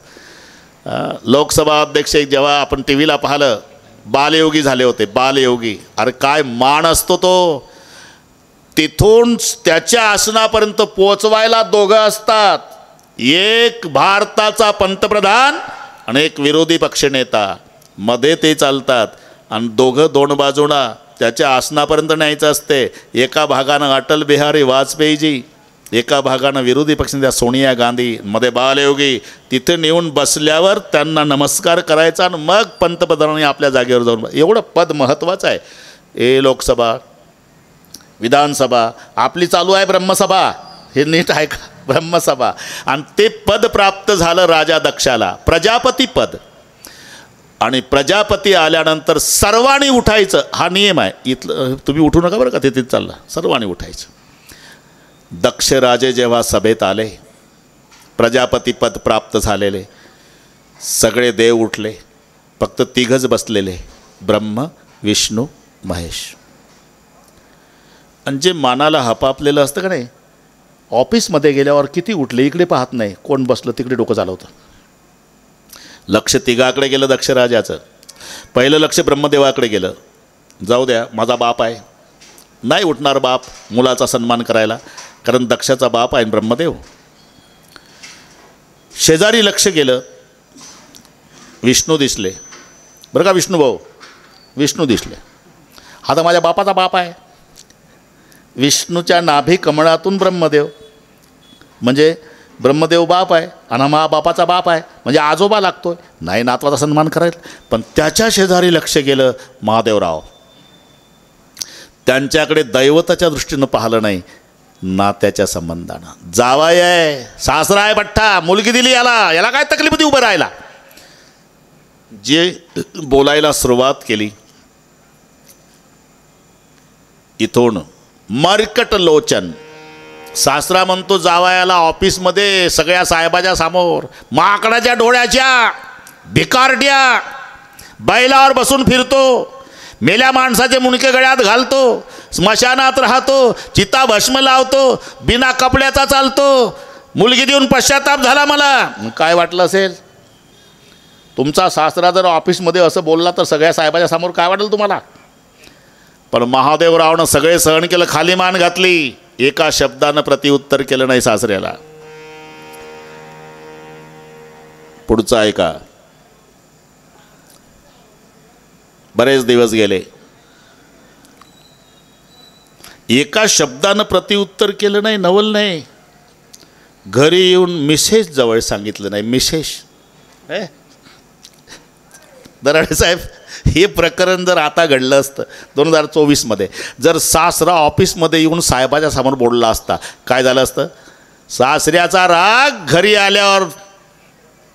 लोकसभा अध्यक्ष जेव्हा आपण टी व्हीला पाहिलं, बालयोगी झाले होते, बालयोगी. अरे काय मान असतो तो. तिथून त्याच्या आसनापर्यंत पोचवायला दोघं असतात, एक भारताचा पंतप्रधान आणि एक विरोधी पक्षनेता. मध्ये ते चालतात आणि दोघं 2 बाजूला त्याच्या आसनापर्यंत न्यायचं असते. एका भागानं अटल बिहारी वाजपेयीजी, एका भागानं विरोधी पक्षनेत्या सोनिया गांधी, मध्ये बालयोगी. तिथे नेऊन बसल्यावर त्यांना नमस्कार करायचा आणि मग पंतप्रधानांनी आपल्या जागेवर जाऊन. एवढं पद महत्त्वाचं आहे. हे लोकसभा, विधानसभा, आपली चालू आहे ब्रह्मसभा, हे नीट आहे का, ब्रह्मसभा. आणि ते पद प्राप्त झालं राजा दक्षाला, प्रजापती पद. आणि प्रजापती आल्यानंतर सर्वांनी उठायचं, हा नियम आहे. इथलं तुम्ही उठू नका बरं का, तिथे चालला, सर्वांनी उठायचं. दक्ष राजे जेव्हा सभेत आले, प्रजापती पद प्राप्त झालेले सगळे देव उठले, फक्त 3घच बसलेले, ब्रह्म विष्णू महेश. आणि जे मानाला हपापलेलं असतं का नाही, ऑफिसमध्ये गेल्यावर किती उठले इकडे पाहत नाही, कोण बसलं तिकडे डोकं चालवतं. लक्ष 3घाकडे गेलं दक्ष राजाचं. पहिलं लक्ष ब्रह्मदेवाकडे गेलं. जाऊ द्या माझा बाप आहे, नाही उठणार बाप मुलाचा सन्मान करायला, कारण दक्षाचा बाप आहे ब्रह्मदेव. शेजारी लक्ष गेलं, विष्णू दिसले बरं का, विष्णू भाऊ विष्णू दिसले. हा तर माझ्या बापाचा बाप आहे. विष्णूच्या नाभी कमळातून ब्रह्मदेव, म्हणजे ब्रह्मदेव बाप आहे आणि हा बापाचा बाप आहे, म्हणजे आजोबा लागतोय, नाही नातवाचा सन्मान करायला. पण त्याच्या शेजारी लक्ष गेलं महादेवराव. त्यांच्याकडे दैवताच्या दृष्टीनं पाहिलं नाही, नात्याच्या संबंधानं. जावाई आहे, सासरा आहे पठ्ठा, मुलगी दिली याला, याला काय तकलीफ होती उभं राहायला. जे बोलायला सुरुवात केली, इथून मर्कट लोचन. सासरा म्हणतो जावयाला ऑफिसमध्ये सगळ्या साहेबाच्या समोर, माकडाच्या डोळ्याच्या, भिकारड्या, बैलावर बसून फिरतो, मेल्या माणसाचे मुंडके गळ्यात घालतो, स्मशानात राहतो, चिता भस्म लावतो, बिना कपड्याचा चालतो, मुलगी देऊन पश्चाताप झाला मला. काय वाटलं असेल तुमचा सासरा जर ऑफिसमध्ये असं बोलला तर सगळ्या साहेबाच्या समोर काय वाटेल तुम्हाला? पण महादेवरावनं सगळे सहन केलं, खाली मान घातली, एका शब्दानं प्रतिउत्तर केलं नाही सासऱ्याला. पुढचं ऐका. बरेच दिवस गेले, एका शब्दानं प्रतिउत्तर केलं नाही, नवल नाही. घरी येऊन मिसेस जवळ सांगितलं नाही. मिसेस दराडे साहेब, हे प्रकरण जर आता घडलं असतं 2024 जर सासरा ऑफिसमध्ये येऊन साहेबाच्या समोर बोलला असता, काय झालं असतं? सासऱ्याचा राग घरी आल्यावर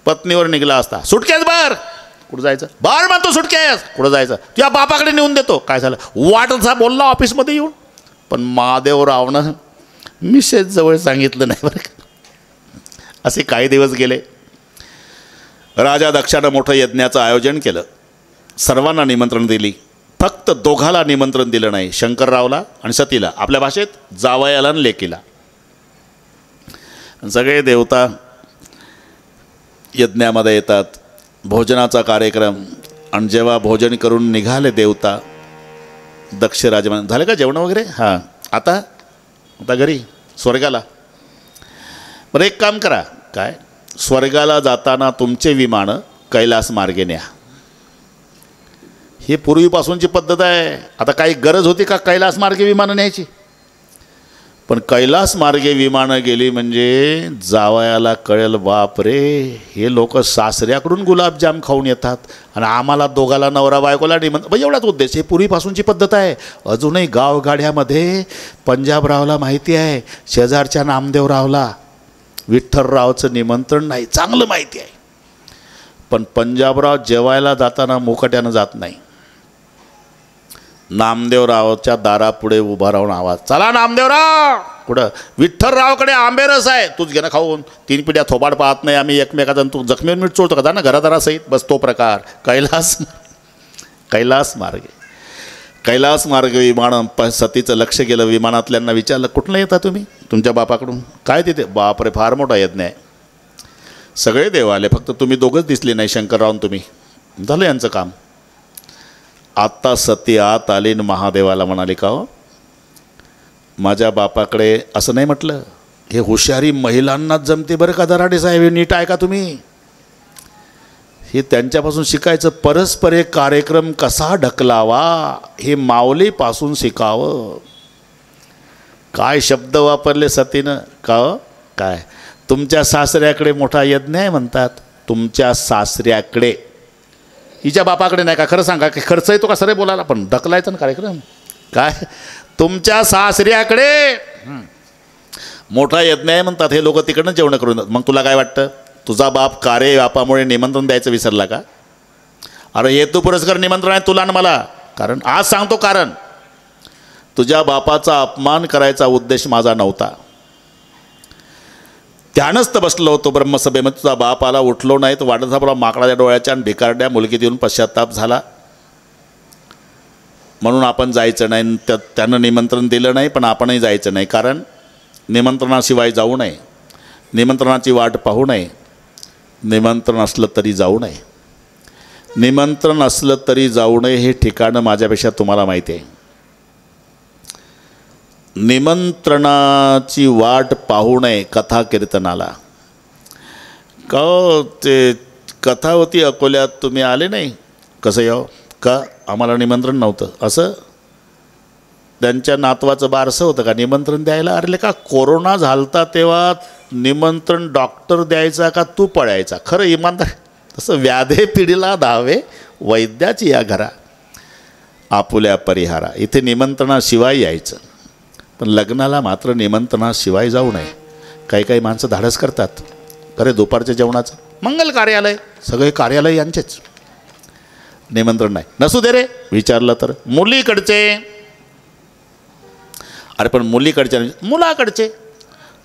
पत्नीवर निघला असता. सुटकेस बार, कुठं जायचं? बार म्हणतो सुटकेस, कुठं जायचं? तुझ्या बापाकडे नेऊन देतो. काय झालं? वाटचा बोलला ऑफिसमध्ये येऊन. पण महादेवरावनं मिसेस जवळ सांगितलं नाही बरं का. असे काही दिवस गेले. राजा दक्षानं मोठं यज्ञाचं आयोजन केलं, सर्वांना निमंत्रण दिली. फक्त दोघाला निमंत्रण दिलं नाही, शंकररावला आणि सतीला, आपल्या भाषेत जावयाला आणि लेकीला. सगळे देवता यज्ञामध्ये येतात, भोजनाचा कार्यक्रम. आणि जेव्हा भोजन करून निघाले देवता, दक्ष राजा म्हणाले, झालं का जेवण वगैरे? हां, आता घरी स्वर्गाला. बरं एक काम करा, काय? स्वर्गाला जाताना तुमचे विमान कैलास मार्गे न्या. ही पूर्वीपासूनची पद्धत आहे. आता काही गरज होती का कैलास मार्गे विमानं न्यायची? पण कैलास मार्गे विमानं गेली म्हणजे जावयाला कळेल, बाप रे, हे लोक सासऱ्याकडून गुलाबजाम खाऊन येतात आणि आम्हाला दोघाला नवरा बायकोला निमंत्रण. एवढाच उद्देश. हे पूर्वीपासूनची पद्धत आहे. अजूनही गावगाड्यामध्ये पंजाबरावला माहिती आहे, शेजारच्या नामदेवरावला विठ्ठलरावचं निमंत्रण नाही, चांगलं माहिती आहे. पण पंजाबराव जेवायला जाताना मुकाट्यानं जात नाही. नामदेवरावच्या दारापुढे उभा राहून आवाज, चला नामदेवराव. कुठं? विठ्ठलरावकडे आंबेरस आहे, तूच घे ना खाऊन. 3 पिढ्या थोबाड पाहत नाही आम्ही एकमेकाचा, तू जखमीवर मीठ चोळतो का? जा ना घरादारासहित. बस तो प्रकार. कैलास मार्ग विमान. सतीचं लक्ष गेलं. विमानातल्यांना विचारलं, कुठलं येता तुम्ही? तुमच्या बापाकडून. काय तिथे? बापरे, फार मोठा यज्ञ आहे. सगळे देव आले, फक्त तुम्ही दोघंच दिसले नाही, शंकरराव तुम्ही. झालं यांचं काम. आत्ता सती आत आली आणि महादेवाला म्हणाली, का हो, माझ्या बापाकडे असं नाही म्हटलं. हे हुशारी महिलांनाच जमते बरं का दराडे साहेब, हे नीट आहे का तुम्ही? हे त्यांच्यापासून शिकायचं. परस्पर एक कार्यक्रम कसा ढकलावा हे माऊलीपासून शिकावं. काय शब्द वापरले सतीनं. का हो, काय तुमच्या सासऱ्याकडे मोठा यज्ञ आहे म्हणतात. तुमच्या सासऱ्याकडे, हिच्या बापाकडे नाही का? खरं सांगा, की खर्च येतो का सरे बोलायला? पण ढकलायचं ना कार्यक्रम. काय तुमच्या सासऱ्याकडे मोठा यज्ञ आहे म्हणतात. हे लोक तिकडनं जेवण करून. मग तुला काय वाटतं? तुझा बाप कार्य व्यापामुळे निमंत्रण द्यायचं विसरला का? अरे हेतू पुरस्कार निमंत्रण आहे तुला आणि मला. कारण आज सांगतो, कारण तुझ्या बापाचा अपमान करायचा उद्देश माझा नव्हता. त्यानंच तर बसलो होतो ब्रह्मसभेमध्ये. तुझा बाप आला, उठलो नाही तर वाढत झाला माकडाच्या डोळ्याच्या आणि भिकारड्या मुलगीत येऊन पश्चाताप झाला. म्हणून आपण जायचं नाही. त्यानं निमंत्रण दिलं नाही, पण आपणही जायचं नाही. कारण निमंत्रणाशिवाय जाऊ नये, निमंत्रणाची वाट पाहू नये. निमंत्रण असलं तरी जाऊ नये. निमंत्रण असलं तरी जाऊ नये हे ठिकाणं माझ्यापेक्षा तुम्हाला माहिती आहे. निमंत्रणाची वाट पाहू नये कथा कीर्तनाला. का ते कथा होती अकोल्यात, तुम्ही आले नाही? कसं यावं का? आम्हाला निमंत्रण नव्हतं. असं त्यांच्या नातवाचं बारसं होतं का निमंत्रण द्यायला? अरे का कोरोना झालता तेव्हा निमंत्रण डॉक्टर द्यायचा का तू पळायचा? खरं इमानदार. तसं व्याधे पिढीला धावे वैद्याची या घरा, आपुल्या परिहारा. इथे निमंत्रणाशिवाय यायचं, पण लग्नाला मात्र निमंत्रणाशिवाय जाऊ नये. काही माणसं धाडस करतात. अरे दुपारच्या जेवणाचं मंगल कार्यालय, सगळे कार्यालय यांचेच, निमंत्रण नाही. नसू दे रे, विचारलं तर मुलीकडचे. अरे पण मुलीकडचे मुलाकडचे.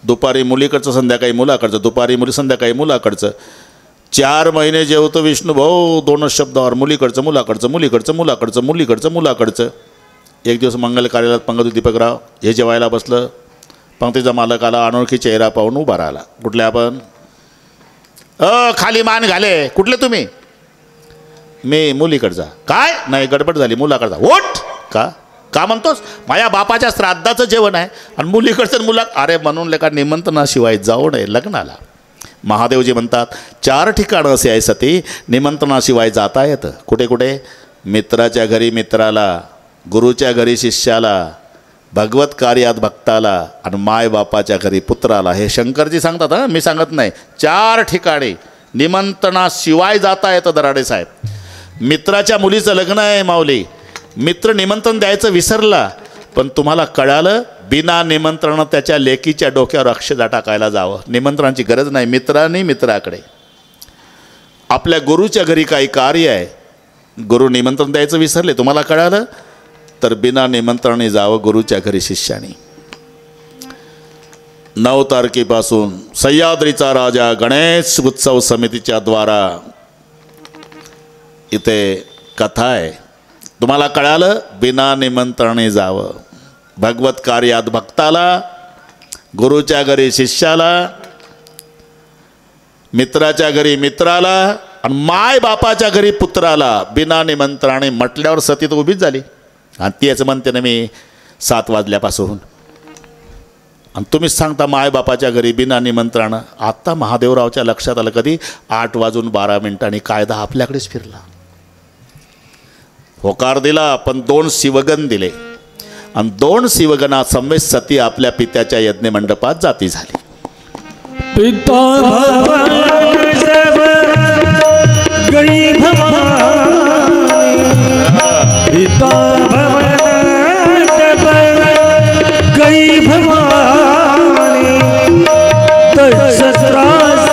दुपारी मुलीकडचं, संध्याकाळी मुलाकडचं, दुपारी संध्याकाळी मुलाकडचं. 4 महिने जेवतो विष्णू भाऊ 2च शब्दावर, मुलीकडचं मुलाकडचं, मुलीकडचं मुलाकडचं, मुलीकडचं मुलाकडचं. एक दिवस मंगल कार्यालयात पंकज दीपकराव हे जेवायला बसलं. पंक्तीचा मालक आला, अनोळखी चेहरा पाहून उभा राहिला. कुठले आपण? खाली मान घाले. कुठले तुम्ही? मी मुलीकडचा. काय? नाही गडबड झाली, मुलाकडचा. ओट का? का म्हणतोस? माझ्या बापाच्या श्राद्धाचं जेवण आहे आणि मुलीकडचं मुला अरे म्हणून लेका निमंत्रणाशिवाय जाऊ नये लग्नाला. महादेवजी म्हणतात 4 ठिकाणं असे आहे सती निमंत्रणाशिवाय जाता येतं. कुठे कुठे? मित्राच्या घरी मित्राला, गुरुच्या घरी शिष्याला, भगवत कार्यात भक्ताला आणि मायबापाच्या घरी पुत्राला. हे शंकरजी सांगतात, हां मी सांगत नाही. 4 ठिकाणी निमंत्रणाशिवाय जाता येतं दराडे साहेब. मित्राच्या मुलीचं लग्न आहे माऊली, मित्र निमंत्रण द्यायचं विसरला, पण तुम्हाला कळालं बिना निमंत्रण त्याच्या लेकीच्या डोक्यावर अक्षदा टाकायला जावं. निमंत्रणाची गरज नाही, मित्रांनी मित्राकडे. आपल्या गुरुच्या घरी काही कार्य आहे, गुरु निमंत्रण द्यायचं विसरले, तुम्हाला कळालं तर बिना निमंत्रणाने जावं गुरुच्या घरी शिष्यानी. 9 तारखेपासून सह्याद्रीचा राजा गणेश उत्सव समितीच्या द्वारा इथे कथा आहे. तुम्हाला कळालं बिना निमंत्रणे जावं. भगवत कार्यात भक्ताला, गुरुच्या घरी शिष्याला, मित्राच्या घरी मित्राला आणि माय बापाच्या घरी पुत्राला बिना निमंत्रणे म्हटल्यावर सती तर उभीच झाली. आणि तीच म्हणते ना मी 7 वाजल्यापासून, आणि तुम्हीच सांगता मायबापाच्या घरी बिना निमंत्रणानं. आत्ता महादेवरावच्या लक्षात आलं कधी 8 वाजून 12 मिनिटांनी कायदा आपल्याकडेच फिरला. होकार दिला पण 2 शिवगण दिले आणि 2 शिवगणा समेत सती आपल्या पित्याच्या यज्ञ मंडपात जाती झाली. पिता भवानी सब गई भवानी, पिता भवानी सब गई भवानी, दशरथ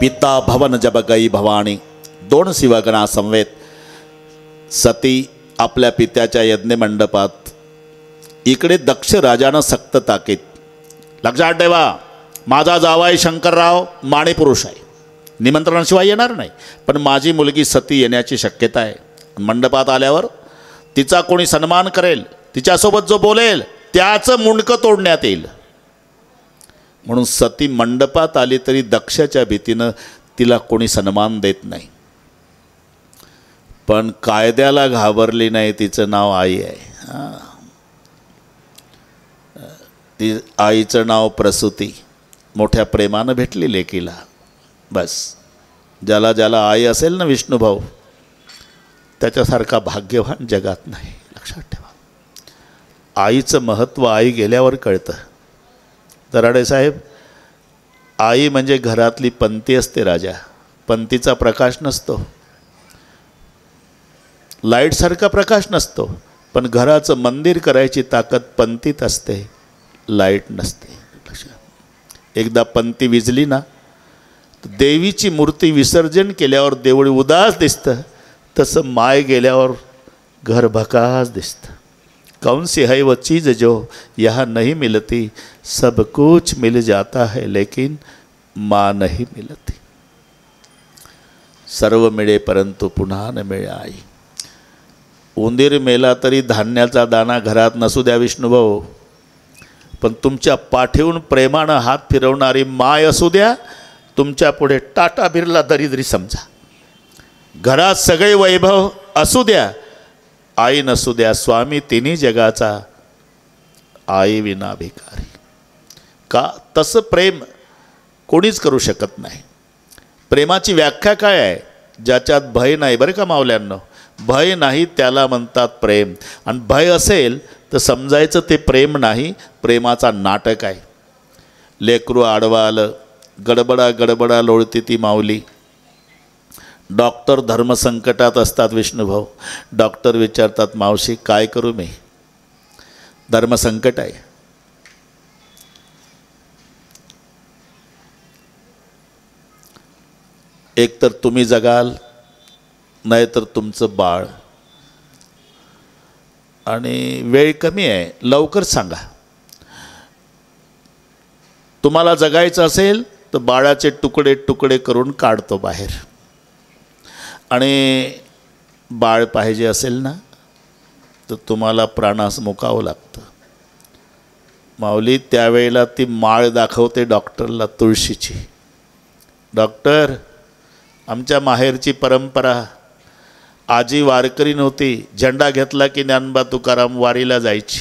पिता भवन जब गई भवानी. 2 शिवगणा समवेत सती आपल्या पित्याच्या यज्ञ मंडपात. इकडे दक्ष राजानं सक्त ताकीद. लक्षात ठेवा, माझा जावाई शंकरराव माणिपुरुष आहे, निमंत्रणाशिवाय येणार नाही, पण माझी मुलगी सती येण्याची शक्यता आहे. मंडपात आल्यावर तिचा कोणी सन्मान करेल, तिच्यासोबत जो बोलेल त्याचं मुंडकं तोडण्यात येईल. म्हणून सती मंडपात आली तरी दक्षाच्या भीतीनं तिला कोणी सन्मान देत नाही. पण कायद्याला घाबरली नाही. तिचं नाव आई आहे. ती आईचं नाव प्रसूती. मोठ्या प्रेमानं भेटली लेकीला. बस ज्याला ज्याला आई असेल ना विष्णुभाऊ, त्याच्यासारखा भाग्यवान जगात नाही. लक्षात ठेवा, आईचं महत्त्व आई गेल्यावर कळतं. दराडे साहेब, आई म्हणजे घरातली पंती असते राजा. पंतीचा प्रकाश नसतो. लाईटसारखा प्रकाश नसतो, पण घराचं मंदिर करायची ताकद पंतीत असते, लाईट नसते. एकदा पंती विजली ना, तर देवीची मूर्ती विसर्जन केल्यावर देऊळ उदास दिसतं, तसं माय गेल्यावर घर भकास दिसतं. कौन सी है वो चीज़ जो यहाँ नहीं मिलती, सब कुछ मिल जाता है लेकिन माँ नहीं मिलती. सर्व मिळे परंतु पुन्हा न मिळे आई. उंदीर मेला तरी धान्याचा दाना घरात नसू द्या विष्णुभाऊ, पण तुमच्या पाठीहून प्रेमानं हात फिरवणारी माय असू द्या, तुमच्या पुढे टाटा बिर्ला दरिद्री समजा. घरात सगळे वैभव असू द्या, आई नसू द्या स्वामी तिन्ही जगाचा, आई विना भिकारी. का? तसं प्रेम कोणीच करू शकत नाही. प्रेमाची व्याख्या काय आहे? ज्याच्यात भय नाही. बरं का मावल्यांनो, भय नाही त्याला म्हणतात प्रेम. आणि भय असेल तर समजायचं ते प्रेम नाही, प्रेमाचा नाटक आहे. लेकरू आडवा आलं, गडबडा गडबडा लोळती ती माऊली. डॉक्टर धर्मसंकटात असतात विष्णुभाऊ. डॉक्टर विचारतात, मावशी काय करू मी? धर्मसंकट आहे. एक तर तुम्ही जगाल, नाहीतर तुमचं बाळ. आणि वेळ कमी आहे, लवकर सांगा. तुम्हाला जगायचं असेल तर बाळाचे तुकडे तुकडे करून काढतो बाहेर. आणि बाळ पाहिजे असेल ना, तर तुम्हाला प्राणास मुकावं लागतं. माऊली त्यावेळेला ती माळ दाखवते डॉक्टरला तुळशीची. डॉक्टर, आमच्या माहेरची परंपरा, आजी वारकरी नव्हती, झेंडा घेतला की ज्ञानबा तुकाराम वारीला जायची.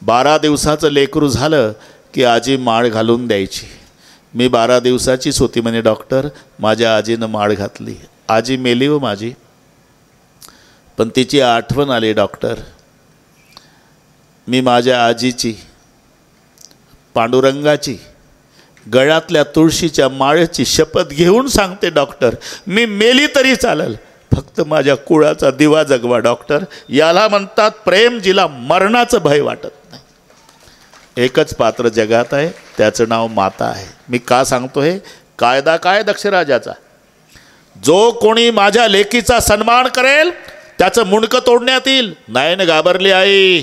12 दिवसाचं लेकरू झालं की आजी माळ घालून द्यायची. मी 12 दिवसाचीच होती म्हणे डॉक्टर, माझ्या आजीनं माळ घातली. आजी मेली हो माझी, पण तिची आठवण आली डॉक्टर. मी माझ्या आजीची, पांडुरंगाची, गळ्यातल्या तुळशीच्या माळेची शपथ घेऊन सांगते डॉक्टर, मी मेली तरी चालेल, फक्त माझ्या कुळाचा दिवा जगवा डॉक्टर. याला म्हणतात प्रेम, जिला मरणाचं भय वाटत नाही. एकच पात्र जगात आहे, त्याचं नाव माता आहे. मी का सांगतो हे? कायदा काय दक्षराजाचा? जो कोणी माझ्या लेकीचा सन्मान करेल त्याचं मुंडकं तोडण्यात येईल. नाही न घाबरली आई,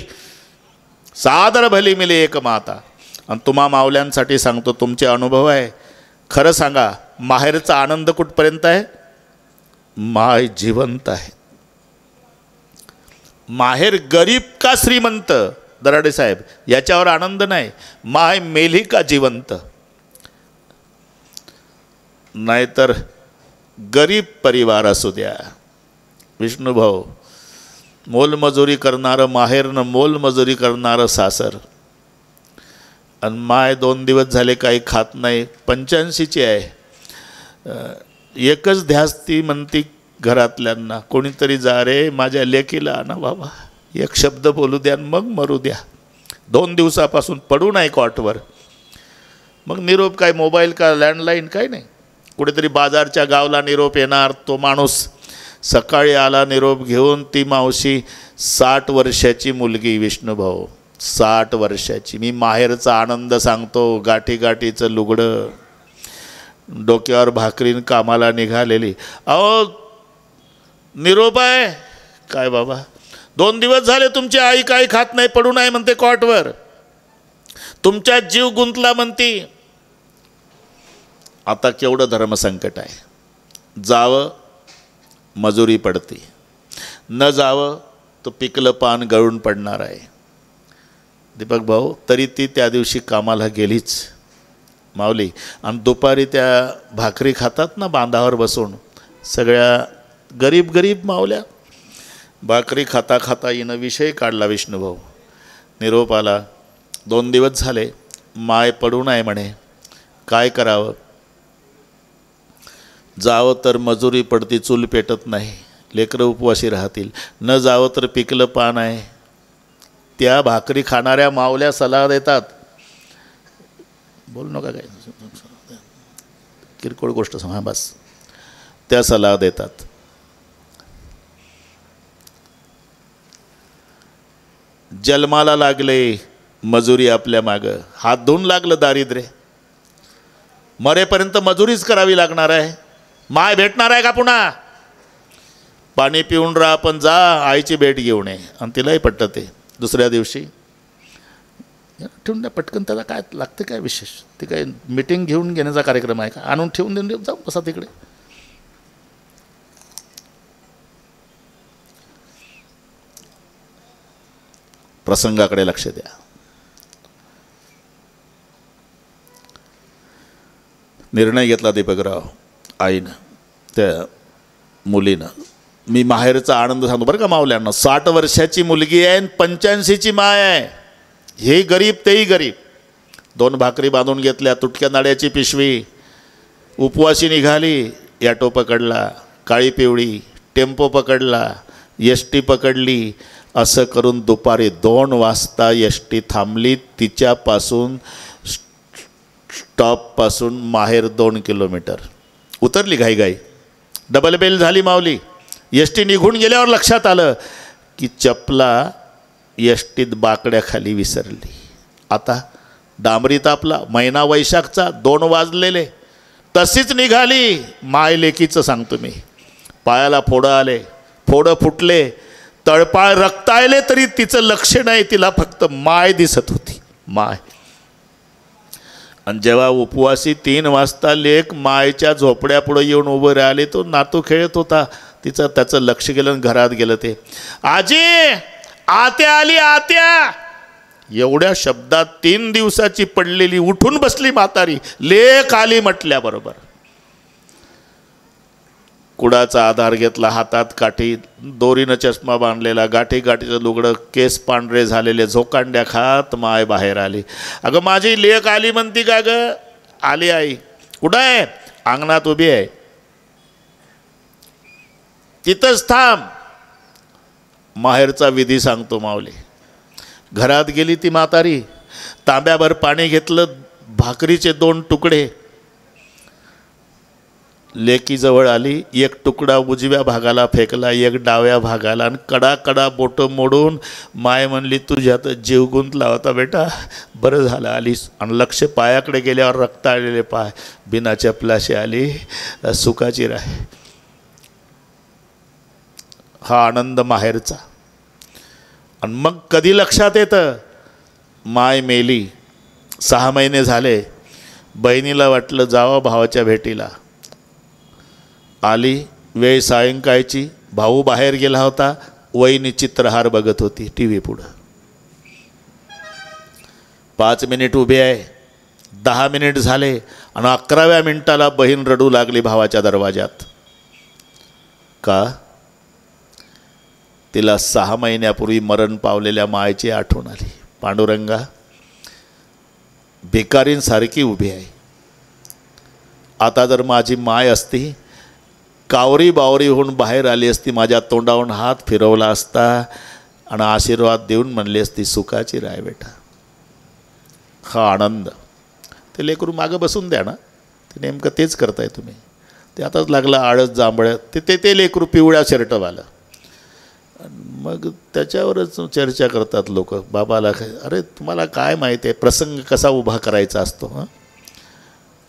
सादर भली मिली एक माता. आणि तुम्हा मावल्यांसाठी सांगतो, तुमचे अनुभव आहे, खरं सांगा, माहेरचा आनंद कुठपर्यंत आहे? माय जिवंत आहे. माहेर गरीब का श्रीमंत, दराडे साहेब, याच्यावर आनंद नाही. माय मेली का जिवंत. नाहीतर गरीब परिवार असू द्या विष्णुभाऊ, मोलमजुरी करणारं माहेर न मोलमजुरी करणारं सासर. आणि माय 2 दिवस झाले काही खात नाही, 85ची आहे. एकच ध्यास ती म्हणती घरातल्यांना, कोणीतरी जा रे माझ्या लेकीला आणा बाबा, एक शब्द बोलू द्या मग मरू द्या. 2 दिवसापासून पडू नाही कॉटवर. मग निरोप काय, मोबाईल का लँडलाईन, काय नाही. कुठेतरी बाजारच्या गावला निरोप येणार, तो माणूस सकाळी आला निरोप घेऊन. ती मावशी 60 वर्षाची मुलगी विष्णुभाऊ, 60 वर्षाची. मी माहेरचा आनंद सांगतो, गाठी गाठीचं लुगडं, डोक्यावर भाकरीन कामाला निघालेली. अहो निरोप आहे काय बाबा, 2 दिवस झाले तुमची आई काही खात नाही, पडू नाही म्हणते कॉटवर, तुमच्या जीव गुंतला म्हणती. आता केवढं धर्मसंकट आहे. जावं मजुरी पडते, न जावं तो पिकलं पान गळून पडणार आहे. दीपक भाऊ, तरी ती त्या दिवशी कामाला गेलीच माऊली. आणि दुपारी त्या भाकरी खातात ना बांधावर बसून, सगळ्या गरीब गरीब मावल्या भाकरी खाता खाता हिनं विषय काढला विष्णुभाऊ. निरोप आला, 2 दिवस झाले माय पडू नये म्हणे, काय करावं? जावं तर मजुरी पडती, चूल पेटत नाही, लेकरं उपवाशी राहतील. न जावं तर पिकलं पान आहे. त्या भाकरी खाणाऱ्या मावल्या सल्ला देतात, बोल नका काय, किरकोळ गोष्ट सांगा बस. त्या सल्ला देतात, जन्माला लागले मजुरी आपल्या मागं, हात धुवून लागलं दारिद्र्य, मरेपर्यंत मजुरीच करावी लागणार आहे, माय भेटणार आहे का पुन्हा? पाणी पिऊन राहा पण जा आईची भेट घेऊन ये. आणि तिलाही पटतं ते. दुसऱ्या दिवशी ठेवून द्या पटकन, त्याला काय लागतं काय विशेष, ते काय मीटिंग घेऊन घेण्याचा कार्यक्रम आहे का? आणून ठेवून देऊन जाऊ बसा तिकडे. प्रसंगाकडे लक्ष द्या. निर्णय घेतला दीपकराव आईनं, त्या मुलीनं. मी माहेरचा आनंद सांगतो बरं का मावल्यांना. 60 वर्षाची मुलगी आहे, 85ची माय आहे. हे गरीब तेही गरीब. 2 भाकरी बांधून घेतल्या, तुटक्या नाड्याची पिशवी, उपवासी निघाली. ॲटो पकडला, काळी पिवळी टेम्पो पकडला, एस टी पकडली. असं करून दुपारी 2 वाजता एस टी थांबली. तिच्यापासून स्टॉपपासून माहेर 2 किलोमीटर. उतरली घाईघाई, डबल बेल झाली माऊली. एस टी निघून गेल्यावर लक्षात आलं की चपला एस टीत बाकड्याखाली विसरली. आता डांबरी तापला, महिना वैशाखचा, 2 वाजलेले. तशीच निघाली. माय लेकीचं सांगतो मी. पायाला फोडं आले, फोडं फुटले, तळपाळ रक्त आले, तरी तिचं लक्ष नाही. तिला फक्त माय दिसत होती, माय. आणि जेव्हा उपवासी 3 वाजता लेक मायच्या झोपड्यापुढं येऊन उभं राहिले, तो नातू खेळत होता. त्याचं लक्ष गेलं आणि घरात गेलं. ते आजी आत्या आली, आत्या. एवढ्या शब्दात 3 दिवसाची पडलेली उठून बसली म्हातारी. लेक आली म्हटल्याबरोबर कुडाचा आधार घेतला, हातात काठी, दोरीनं चष्मा बांधलेला, गाठी गाठीचं लुगडं, केस पांढरे झालेले, झोकांड्या खात माय बाहेर आली. अगं माझी लेक आली म्हणती का गं? आली आई. कुठं आहे? अंगणात उभी आहे. तिथंच थांब. माहेरचा विधी सांगतो माऊली. घरात गेली ती म्हातारी, तांब्याभर पाणी घेतलं, भाकरीचे 2 तुकडे. लेकीजवळ आली, 1 तुकडा उजव्या भागाला फेकला, 1 डाव्या भागाला, आणि कडा कडा बोटं मोडून माय म्हणली तुझ्यात जीव गुंतला होता बेटा, बरं झालं आलीस. आणि लक्ष पायाकडे गेल्यावर रक्त आलेले पाय, बिना चपलाशी आली, सुखाची राह. हा आनंद माहेरचा. आणि मग कधी लक्षात येतं? माय मेली, 6 महिने झाले. बहिणीला वाटलं जावं भावाच्या भेटीला. आली वेळ सायंकाळची. भाऊ बाहेर गेला होता, वहिनी चित्रहार बघत होती टी व्ही पुढं. 5 मिनिट उभे आहे, 10 मिनिट झाले, आणि 11व्या मिनिटाला बहीण रडू लागली भावाच्या दरवाजात. का? तिला 6 महिन्यापूर्वी मरण पावलेल्या मायची आठवण आली. पांडुरंगा, भिकारींसारखी उभी आहे. आता जर माझी माय असती, कावरी बावरी होऊन बाहेर आली असती, माझ्या तोंडावरून हात फिरवला असता आणि आशीर्वाद देऊन म्हणली असती सुखाची राय बेटा. हा आनंद. ते लेकरू मागं बसून द्या ना, ते नेमकं तेच करताय तुम्ही. ते आताच लागलं आळस जांभळं, ते लेकरू पिवळ्या शर्टवालं. मग त्याच्यावरच चर्चा करतात लोक. बाबाला अरे तुम्हाला काय माहिती आहे प्रसंग कसा उभा करायचा असतो. हां,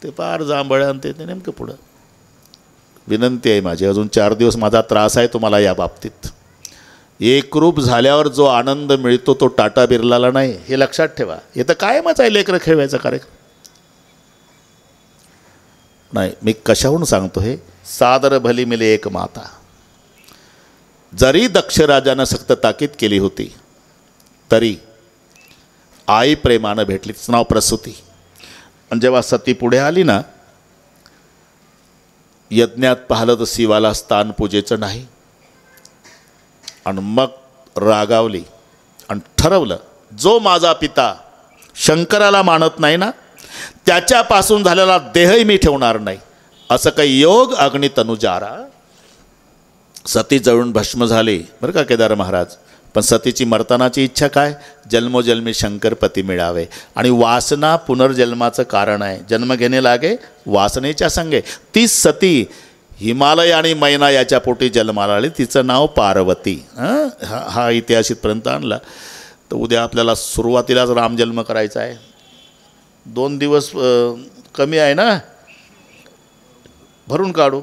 ते पार जांभळं आणि ते नेमकं पुढं. विनंती आहे माझी, अजून 4 दिवस माझा त्रास आहे तुम्हाला या बाबतीत. एकरूप झाल्यावर जो आनंद मिळतो तो टाटा बिर्लाला नाही, हे लक्षात ठेवा. हे तर कायमच आहे लेकरं खेळवायचा कार्यक्रम नाही. मी कशाहून सांगतो हे? सादर भली मिले एक माता. जरी दक्ष राजानं सक्त ताकीद केली होती तरी आई प्रेमानं भेटली. तिचं नाव प्रसूती. आणि जेव्हा सती पुढे आली ना, यज्ञात पाहिलं तर शिवाला स्थान पूजेचं नाही. आणि मग रागावली आणि ठरवलं, जो माझा पिता शंकराला मानत नाही ना, त्याच्यापासून झालेला देहही मी ठेवणार नाही. असं काही योग अग्नी तनुजारा. सती जळून भस्म झाली बरं का केदार महाराज. पण सतीची मरतानाची इच्छा काय? जन्मोजन्मी शंकरपती मिळावे. आणि वासना पुनर्जन्माचं कारण आहे. जन्म घेणे लागे वासनेच्या संगे. ती सती हिमालय आणि मैना याच्या पोटी जन्माला आली. तिचं नाव पार्वती. हा इतिहास इथपर्यंत आणला. तर उद्या आपल्याला सुरुवातीलाच रामजन्म करायचा आहे. 2 दिवस कमी आहे ना, भरून काढू.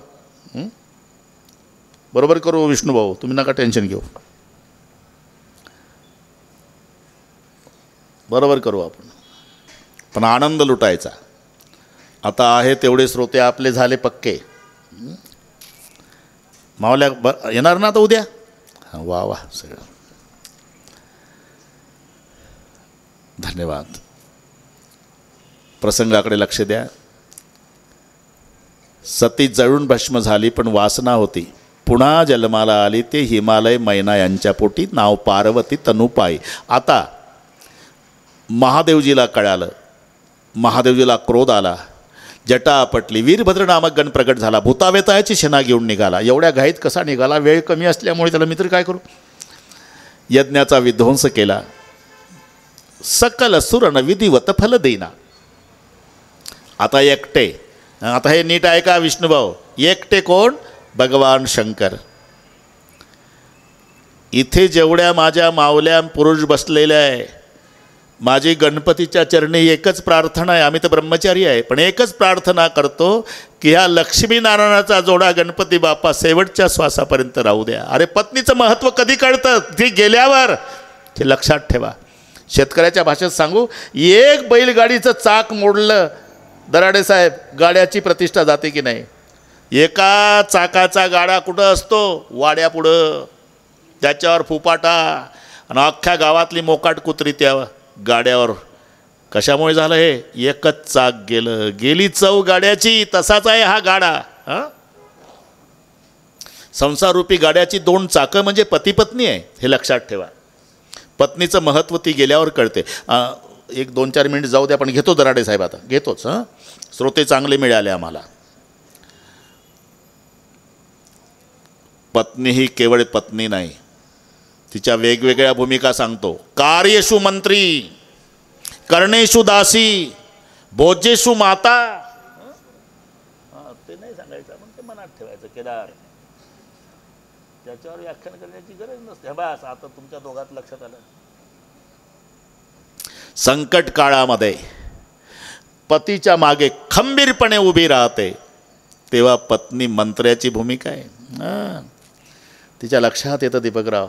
बरोबर करू विष्णूभाऊ, तुम्ही नका टेन्शन घेऊ. बरोबर करू आपण, पण आनंद लुटायचा. आता आहे तेवढे श्रोते आपले झाले पक्के. मावल्या येणार ना आता उद्या? हां, वा वा, सगळं धन्यवाद. प्रसंगाकडे लक्ष द्या. सती जळून भस्म झाली, पण वासना होती. पुन्हा जन्माला आली ते हिमालय मैना यांच्या पोटी, नाव पार्वती तनुपाई. आता महादेवजीला कळालं, महादेवजीला क्रोध आला, जटा आपटली. वीरभद्र नामक गण प्रगट झाला, भूतावेतायाची शेना घेऊन निघाला. एवढ्या घाईत कसा निघाला? वेळ कमी असल्यामुळे त्याला मित्र काय करू. यज्ञाचा विध्वंस केला. सकल सुरन विधिवत फल देना. आता एकटे, आता हे नीट आहे का विष्णुभाऊ? एकटे कोण? भगवान शंकर. इथे जेवढ्या माझ्या मावल्या पुरुष बसलेल्या आहे, माझी गणपतीच्या चरणी एकच प्रार्थना आहे. आम्ही तर ब्रह्मचारी आहे, पण एकच प्रार्थना करतो की ह्या लक्ष्मीनारायणाचा जोडा गणपती बाप्पा शेवटच्या श्वासापर्यंत राहू द्या. अरे पत्नीचं महत्त्व कधी कळतं? ती गेल्यावर. ते लक्षात ठेवा. शेतकऱ्याच्या भाषेत सांगू, एक बैलगाडीचं चाक मोडलं दराडे साहेब, गाड्याची प्रतिष्ठा जाते की नाही? एका चाकाचा गाडा कुठं असतो? वाड्यापुढं. त्याच्यावर फुपाटा आणि अख्ख्या गावातली मोकाट कुत्री त्या गाड्यावर. कशामुळे झालं हे? एकच चाक गेलं, गेली चव गाड्याची. तसाच आहे हा गाडा. हां, संसाररूपी गाड्याची 2 चाकं म्हणजे पती पत्नी आहे, हे लक्षात ठेवा. पत्नीचं महत्त्व ती गेल्यावर कळते. 1-2-4 मिनिट जाऊ द्या, पण घेतो दराडे साहेब, आता घेतोच. हां, श्रोते चांगले मिळाले आम्हाला. पत्नी ही केवळ पत्नी नाही, तिच्या वेगवेगळ्या भूमिका सांगतो. कार्येषु मंत्री, कर्णेषु दासी, भोजेषु माता. ते नाही सांगायचं, पण ते मनात ठेवायचं. केदार, त्याच्यावर व्याख्यान करण्याची गरज नसते. बस, आता तुमच्या दोघात लक्षात आलं. संकट काळामध्ये पतीच्या मागे खंबीरपणे उभी राहते, तेव्हा पत्नी मंत्र्याची भूमिका आहे. हां, तिच्या लक्षात येतं. दीपकराव,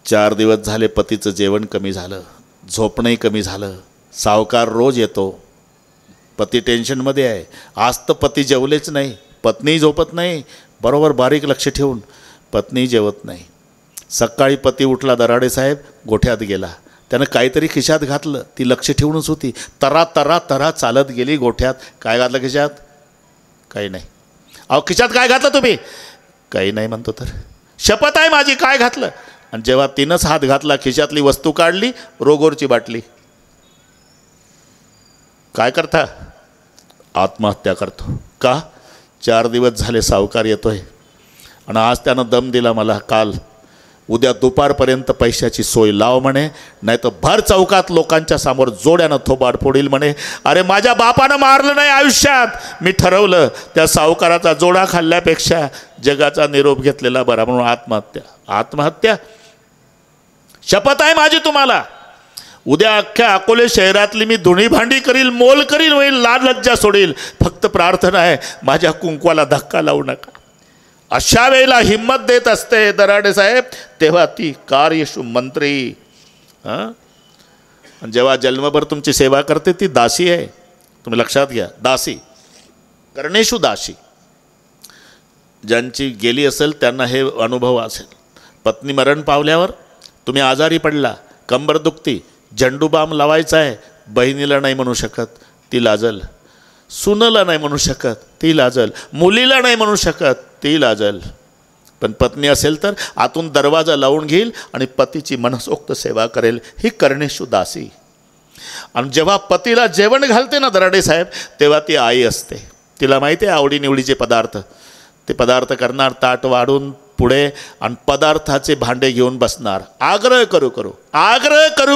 4 दिवस झाले पतीचं जेवण कमी झालं, झोपणंही कमी झालं. सावकार रोज येतो, पती टेन्शनमध्ये आहे. आज तर पती जेवलेच नाही, पत्नीही झोपत नाही. बरोबर बारीक लक्ष ठेवून पत्नीही जेवत नाही. सकाळी पती उठला, दराडे साहेब गोठ्यात गेला. त्यानं काहीतरी खिशात घातलं, ती लक्ष ठेवूनच होती. तरा तरा तरा चालत गेली गोठ्यात. काय घातलं खिशात? काही नाही. अहो, खिशात काय घातलं तुम्ही? काही नाही म्हणतो तर. शपथ आहे माझी, काय घातलं? आणि जेव्हा तिनंच हात घातला, खिशातली वस्तू काढली, रोगोरची बाटली. काय करता? आत्महत्या करतो. का? 4 दिवस झाले सावकार येतोय, आणि आज त्यानं दम दिला मला. काल उद्या दुपारपर्यंत पैशाची सोय लाव म्हणे, नाही तर भर चौकात लोकांच्या समोर जोड्यानं थोबाड फोडील म्हणे. अरे माझ्या बापानं मारलं नाही आयुष्यात. मी ठरवलं त्या सावकाराचा जोडा खाल्ल्यापेक्षा जगाचा निरोप घेतलेला बरा, म्हणून आत्महत्या. आत्महत्या? शपथ आहे माझी तुम्हाला. उद्या अख्ख्या अकोले शहरातली मी धुणी भांडी करील, मोल करील, होईल, लाज लज्जा सोडील. फक्त प्रार्थना आहे, माझ्या कुंकवाला धक्का लावू नका. अशा वेळेला हिम्मत देत असते दराडे साहेब, तेव्हा ती कार्येषु मंत्री. हां, जेव्हा जन्मभर तुमची सेवा करते ती दासी आहे. तुम्ही लक्षात घ्या, दासी. कर्णेषु दासी. ज्यांची गेली असेल त्यांना हे अनुभव असेल. पत्नी मरण पावल्यावर तुम्ही आजारी पडला, कंबर दुखती, झेंडू बाम लावायचा आहे, बहिणीला नाही म्हणू शकत, ती लाजल. सुनला नाही म्हणू शकत, ती लाजल. मुलीला नाही म्हणू शकत, ती लाजल. पण पत्नी असेल तर आतून दरवाजा लावून घेईल आणि पतीची मनसोक्त सेवा करेल. ही कर्णेषु दासी. आणि जेव्हा पतीला जेवण घालते ना दराडे साहेब, तेव्हा ती आई असते. तिला माहिती आहे आवडीनिवडीचे पदार्थ. ते पदार्थ करणार, ताट वाढून पुढे, आणि पदार्थाचे भांडे घेऊन बसणार. आग्रह करू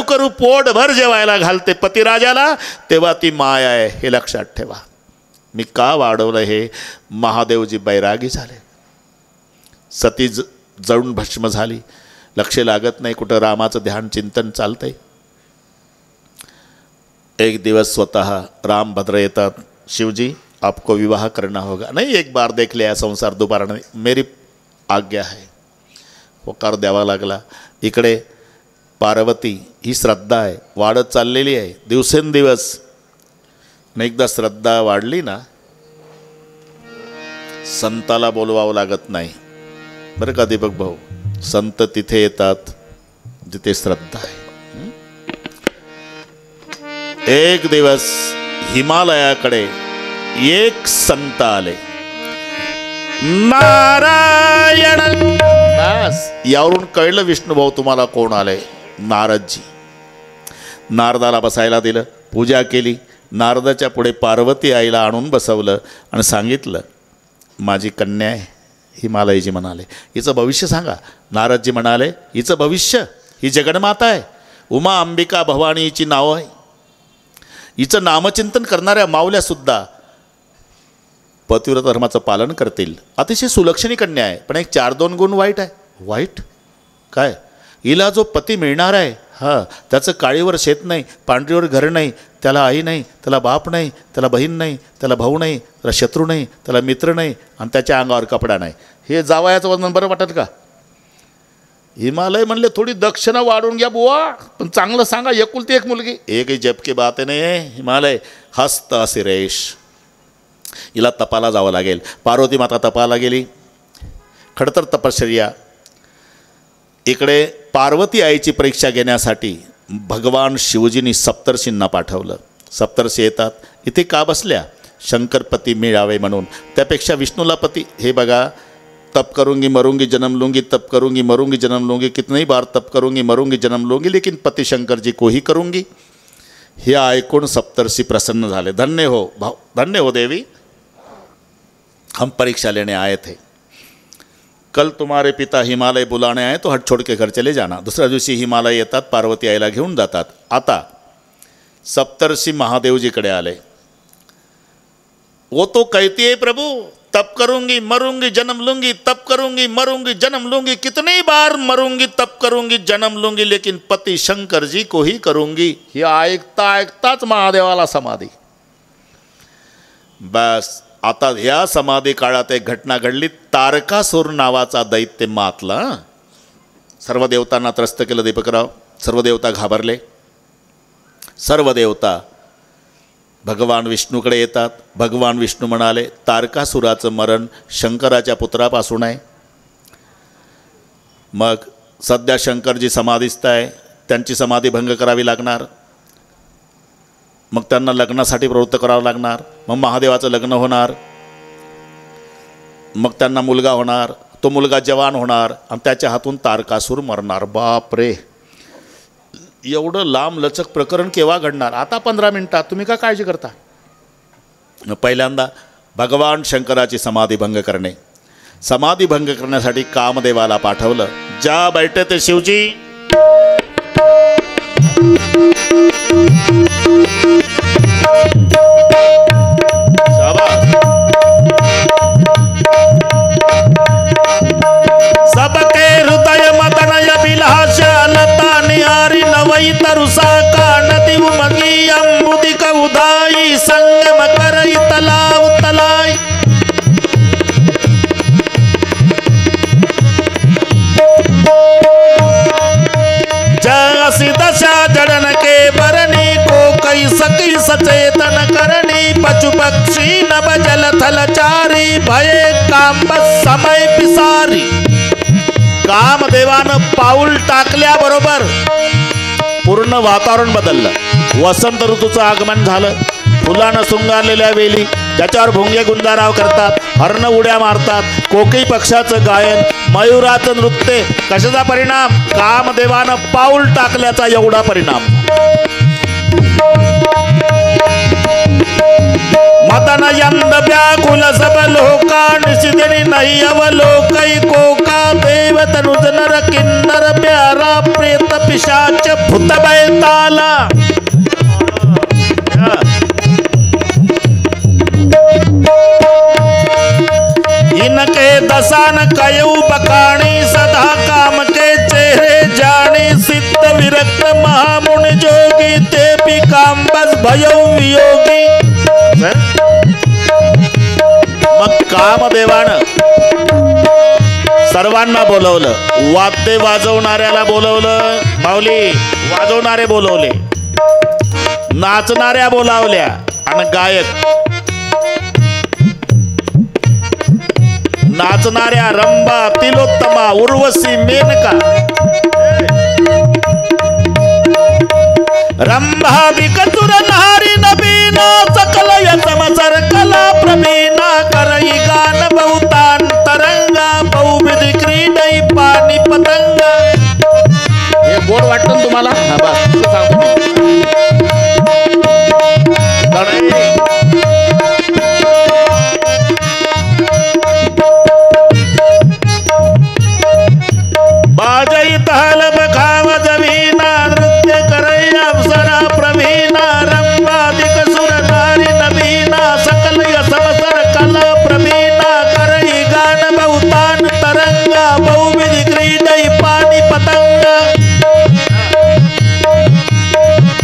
करू पोटभर जेवायला घालते पतिराजाला. तेव्हा ती माय आहे, हे लक्षात ठेवा. मी का वाढवलं हे? महादेवजी बैरागी झाले. सती जळून भस्म झाली. लक्ष लागत नाही, कुठं रामाचं ध्यान चिंतन चालतंय. एक दिवस स्वतः रामभद्र येतात. शिवजी आपको विवाह करना होगा. नहीं, एक बार देख लिया संसार, दोबारा नहीं, मेरी आज्ञा है. होकार द्यावा लागला. इकडे पार्वती ही श्रद्धा आहे, वाढत चाललेली आहे दिवसेंदिवस. आणि एकदा श्रद्धा वाढली ना, संताला बोलवावं लागत नाही बरं का दीपक भाऊ. संत तिथे येतात जिथे श्रद्धा आहे. एक दिवस हिमालयाकडे एक संत आले. नारायण. बस यावरून कळलं विष्णुभाऊ तुम्हाला कोण आले. नारदजी. नारदाला बसायला दिलं, पूजा केली. नारदाच्या पुढे पार्वती आईला आणून बसवलं आणि सांगितलं, माझी कन्या आहे. हिमालयजी म्हणाले, हिचं भविष्य सांगा. नारदजी म्हणाले, हिचं भविष्य, ही जगन्माता आहे. उमा अंबिका भवानी हिची नावं आहे. हिचं नामचिंतन करणाऱ्या मावल्यासुद्धा पतिव्रत धर्माचं पालन करतील. अतिशय सुलक्षणी कन्या आहे, पण एक 4-2 गुण वाईट आहे. वाईट काय? हिला जो पती मिळणार आहे, त्याचं काळीवर शेत नाही, पांढरीवर घर नाही, त्याला आई नाही, त्याला बाप नाही, त्याला बहीण नाही, त्याला भाऊ नाही, त्याला शत्रू नाही, त्याला मित्र नाही, आणि त्याच्या अंगावर कपडा नाही. हे जावयाचं वर्णन बरं वाटत का? हिमालय म्हणले, थोडी दक्षिणा वाढवून घ्या बुवा, पण चांगलं सांगा. एकुलती एक मुलगी. एक जबकी बात नाही. हिमालय हस्त असिरेश. हिला तपाला जावं लागेल. पार्वती माता तपाला गेली. खडतर तपश्चर्या. इकडे पार्वती आईची परीक्षा घेण्यासाठी भगवान शिवजींनी सप्तर्षींना पाठवलं. सप्तर्षी येतात. इथे का बसल्या? शंकरपती मिळावे म्हणून. त्यापेक्षा विष्णूला पती. हे बघा, तप करूंगी मरूंगी जन्म लूंगी, तप करूंगी मरूंगी जन्म लूंगी, कितनी बार तप करूंगी मरूंगी जन्म लूंगी, लेकिन पति शंकर जी को ही करूंगी. हे ऐकून सप्तर्षी प्रसन्न झाले. धन्य हो भाऊ, धन्य हो देवी, हम परीक्षा लेने आए थे. कल तुम्हारे पिता हिमालय बुलाने आए तो हट छोड़ के घर चले जाना. दुसऱ्या दिवशी हिमालय येतात, पार्वती आईला घेऊन जातात. आता सप्तर्षी महादेवजीकडे आले. वो तो कहती है प्रभु, तप करूंगी मरूंगी जन्म लूंगी, तप करूंगी मरूंगी जन्म लूंगी, कितनी बार मरूंगी तप करूंगी जन्म लूंगी, लेकिन पति शंकर जी को ही करूंगी. हे ऐकता ऐकताच महादेवाला समाधी. बस आता ह्या समाधी काळात एक घटना घडली. तारकासूर नावाचा दैत्य मातला. सर्व देवतांना त्रस्त केलं दीपकराव. सर्व देवता घाबरले. सर्व देवता भगवान विष्णूकडे येतात. भगवान विष्णू म्हणाले, तारकासुराचं मरण शंकराच्या पुत्रापासून आहे. मग सध्या शंकरजी समाधीस्थ आहे, त्यांची समाधी भंग करावी लागणार. मग त्यांना लग्नासाठी प्रवृत्त करावं लागणार. मग महादेवाचं लग्न होणार. मग त्यांना मुलगा होणार. तो मुलगा जवान होणार आणि त्याच्या हातून तारकासूर मरणार. बाप रे, एवढं लांब लचक प्रकरण केव्हा घडणार? आता 15 मिनिटात. तुम्ही का काळजी करता? पहिल्यांदा भगवान शंकराची समाधी भंग करणे. समाधी भंग करण्यासाठी कामदेवाला पाठवलं. जा बैठे ते शिवजी. सबके हृदय मदनय विलास लता निहारी नवई तरुसा का नदी उमगी अम्बुदिक उदाई संगम करई तलाव तलाई. जैसी दशा जड़न के बरनी को कई सकी सचेतन करनी पशु पक्षी नभ जल थल चारी भये काम समय पिसारी. कामदेवानं पाऊल टाकल्याबरोबर पूर्ण वातावरण बदललं. वसंत ऋतूचं आगमन झालं. फुलानं सुंगारलेल्या वेली ज्याच्यावर भोंगे गुंजाराव करतात, हरण उड्या मारतात, कोकी पक्षाचं गायन, मयुराचं नृत्य. कशाचा परिणाम? कामदेवानं पाऊल टाकल्याचा एवढा परिणाम. मदन यंद व्याकुल सब लोका निशिदिनी नहीं अवलोकई कोका देव तनुज नर किन्नर प्यारा प्रेत पिशाच भूत बैताला. इनके तसान कयऊ बकाणी सदा काम के चेहरे जाने सिद्ध विरक्त महामुनि जोगी ते भी काम बस भयऊ वियोगी। मग कामदेवानं सर्वांना बोलवलं, वाद्य वाजवणाऱ्याला बोलवलं, माऊली वाजवणारे बोलवले, नाचणाऱ्या बोलावल्या आणि गायक नाचणाऱ्या रंभा तिलोत्तमा उर्वशी मेनका रंभा विकतुर नारी नबीना सकल यमसर कला प्रवीणा करई गान बहुतान तरंगा बहुविधि क्रीडई पाणी पतंग। हे गोड वाटतं तुम्हाला? हा बस तुला सांगतो बाजई तहल बखाव जमीना नृत्य करई अप्सरा प्रवीणा रंभादिक सुर नारी नबीना सकल यमसर कला प्रवीणा करई गान बहुतान तरंगा बहुविधि क्रीडई पानी पतंग।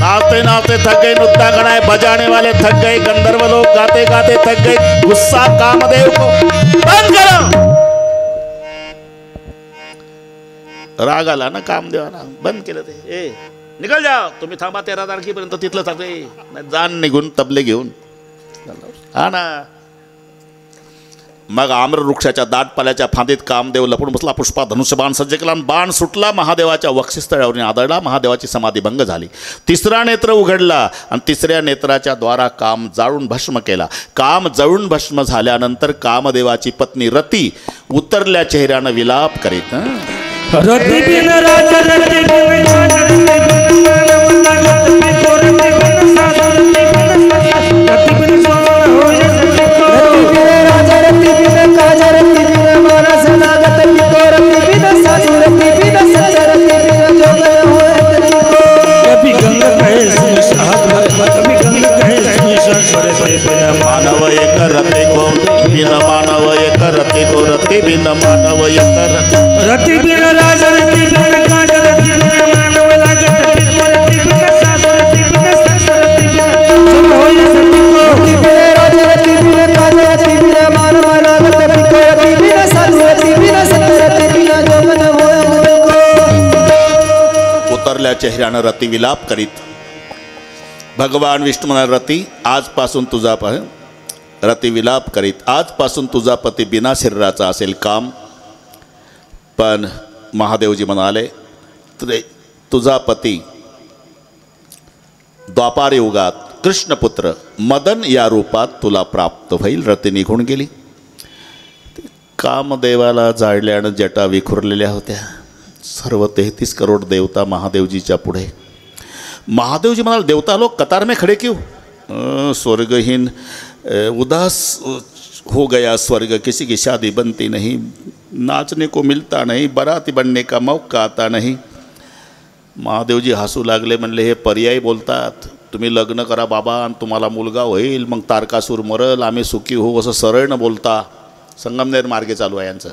नाचते नाचते थक गए नुत्ता गणाए बजाने वाले थक गए गंधर्व लोग गाते गाते थक गए गुस्सा कामदेव को बंद करो। राग आला ना कामदेवाला बंद केलं ते ए निघल जाओ तुम्ही थांबा 13 तारखेपर्यंत तिथलं सांगते जाण निघून तबले घेऊन हा ना। मग आम्रवृक्षाच्या दाट पाल्याच्या फांदीत कामदेव लपून बसला पुष्पा धनुष्यबाण सज्ज केला बाण सुटला महादेवाच्या वक्षस्थळावरून आदळला महादेवाची समाधी भंग झाली। तिसरा नेत्र उघडला आणि तिसऱ्या नेत्राच्या द्वारा काम जाळून भस्म केला। काम जळून भस्म झाल्यानंतर कामदेवाची पत्नी रती उतरल्या चेहऱ्यानं विलाप करीत रति बिन राज रति बिन काज रति बिन सोन होय रति बिन काज रति बिन मानस लागत को रति बिन सासु रति बिन सच रति बिन जोग होय कभी गंग कहे सुनिश्चित कभी गंग कहे सुनिश्चित मानव एक रति को बिन मानव एक रति को रति बिन मानव एक रति बिन राज रति बिन काज रति बिन मानव लागत को रति बिन सासु रति बिन सच रति बिन जोग होय रति बिन राज रति बिन काज रति बिन मानव लागत को रति बिन सासु रति बिन सच रति बिन जोग होय। उतरल्या चेहऱ्यानं रती विलाप करीत भगवान विष्णू म्हणाले रती आजपासून तुझा रती विलाप करीत आजपासून तुझा पती बिना शरीराचा असेल काम। पण महादेवजी म्हणाले तुझा पती द्वापार युगात कृष्णपुत्र मदन या रूपात तुला प्राप्त होईल। रती निघून गेली। कामदेवाला जाळल्यानं जटा विखुरलेल्या होत्या। सर्व 33 करोड देवता महादेवजीच्या पुढे। महादेवजी म्हणाले देवता लोग कतार में खड़े क्यों? स्वर्गहीन उदास हो गया स्वर्ग, किसी की शादी बनती नहीं, नाचने को मिलता नहीं, बाराती बनने का मौका आता नहीं। महादेवजी हसू लागले म्हणले हे पर्याय बोलतात, तुम्ही लग्न करा बाबा आणि तुम्हाला मुलगा होईल, मग तारकासूर मरल, आम्ही सुखी हो, असं सरळ न बोलता संगमनेर मार्गे चालू आहे यांचं।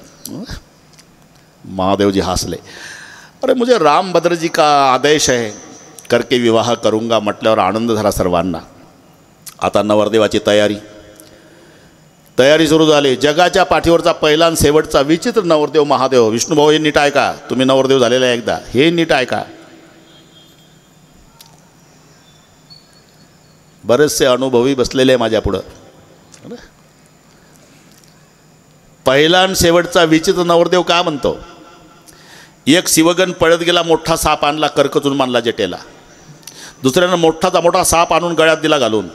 महादेवजी हसले, अरे मुझे रामभद्र जी का आदेश है करके विवाह करूँगा म्हटल्यावर आनंद झाला सर्वांना। आता नवरदेवाची तयारी सुरू झाली। जगाच्या पाठीवरचा पहिला आणि शेवटचा विचित्र नवरदेव महादेव। विष्णुभाऊ हे नीट ऐका, तुम्ही नवरदेव झालेला आहे एकदा, हे नीट ऐका। बरेचसे अनुभवी बसलेले आहे माझ्या पुढं। पहिला आणि शेवटचा विचित्र नवरदेव का म्हणतो? एक शिवगण पळत गेला, मोठा साप आणला, कर्कचून बांधला जटेला। दुसऱ्यानं मोठा साप आणून गळ्यात दिला घालून।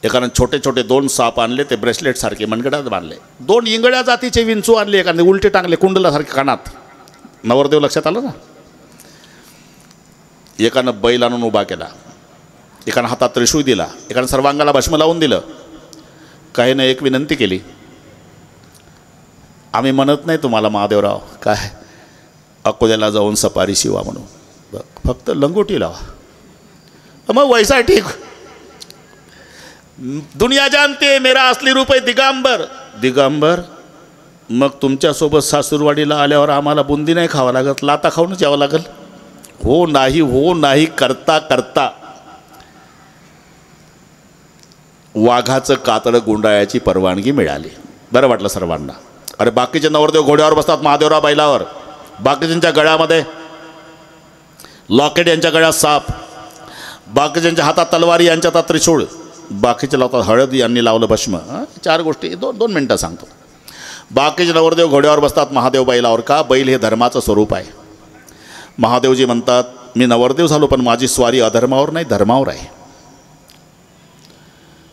एकानं छोटे छोटे 2 साप आणले, ते ब्रेसलेट सारखे मनगड्यात बांधले। 2 इंगळ्या जातीचे विंचू आणले, एकाने उलटे टांगले कुंडलासारखे कानात। नवरदेव लक्षात आलं ना? एकानं बैल आणून उभा केला, एकानं हातात त्रिशूळ दिला, एकानं सर्वांगाला भस्म लावून दिलं। काहीनं एक विनंती केली, आम्ही म्हणत नाही तुम्हाला महादेवराव काय अकोल्याला जाऊन सफारी शिवा म्हणून, फक्त लंगोटी लावा। मग वैसा ठीक, दुनिया जानती है मेरा असली रूप है दिगंबर। दिगंबर मग तुमच्यासोबत सासूरवाडीला आल्यावर आम्हाला बुंदी नाही खावं लागत, लाता खाऊनच यावं लागेल. हो नाही करता करता वाघाचं कातडं गुंडाळ्याची परवानगी मिळाली. बरं वाटलं सर्वांना. अरे बाकीचे नवरदेव घोड्यावर बसतात, महादेवराव बैलावर, बाकीच्यांच्या गळ्यामध्ये लॉकेट, यांच्या गळ्यात साप, बाकीच्यांच्या हातात तलवारी, यांच्या हातात त्रिशूळ, बाकीचे लावतात हळद, यांनी लावलं भस्म. 4 गोष्टी 2 मिनटं सांगतो. बाकीचे नवरदेव घोड्यावर बसतात, महादेव बैलावर. का? बैल हे धर्माचं स्वरूप आहे. महादेवजी म्हणतात मी नवरदेव झालो पण माझी स्वारी अधर्मावर नाही धर्मावर आहे.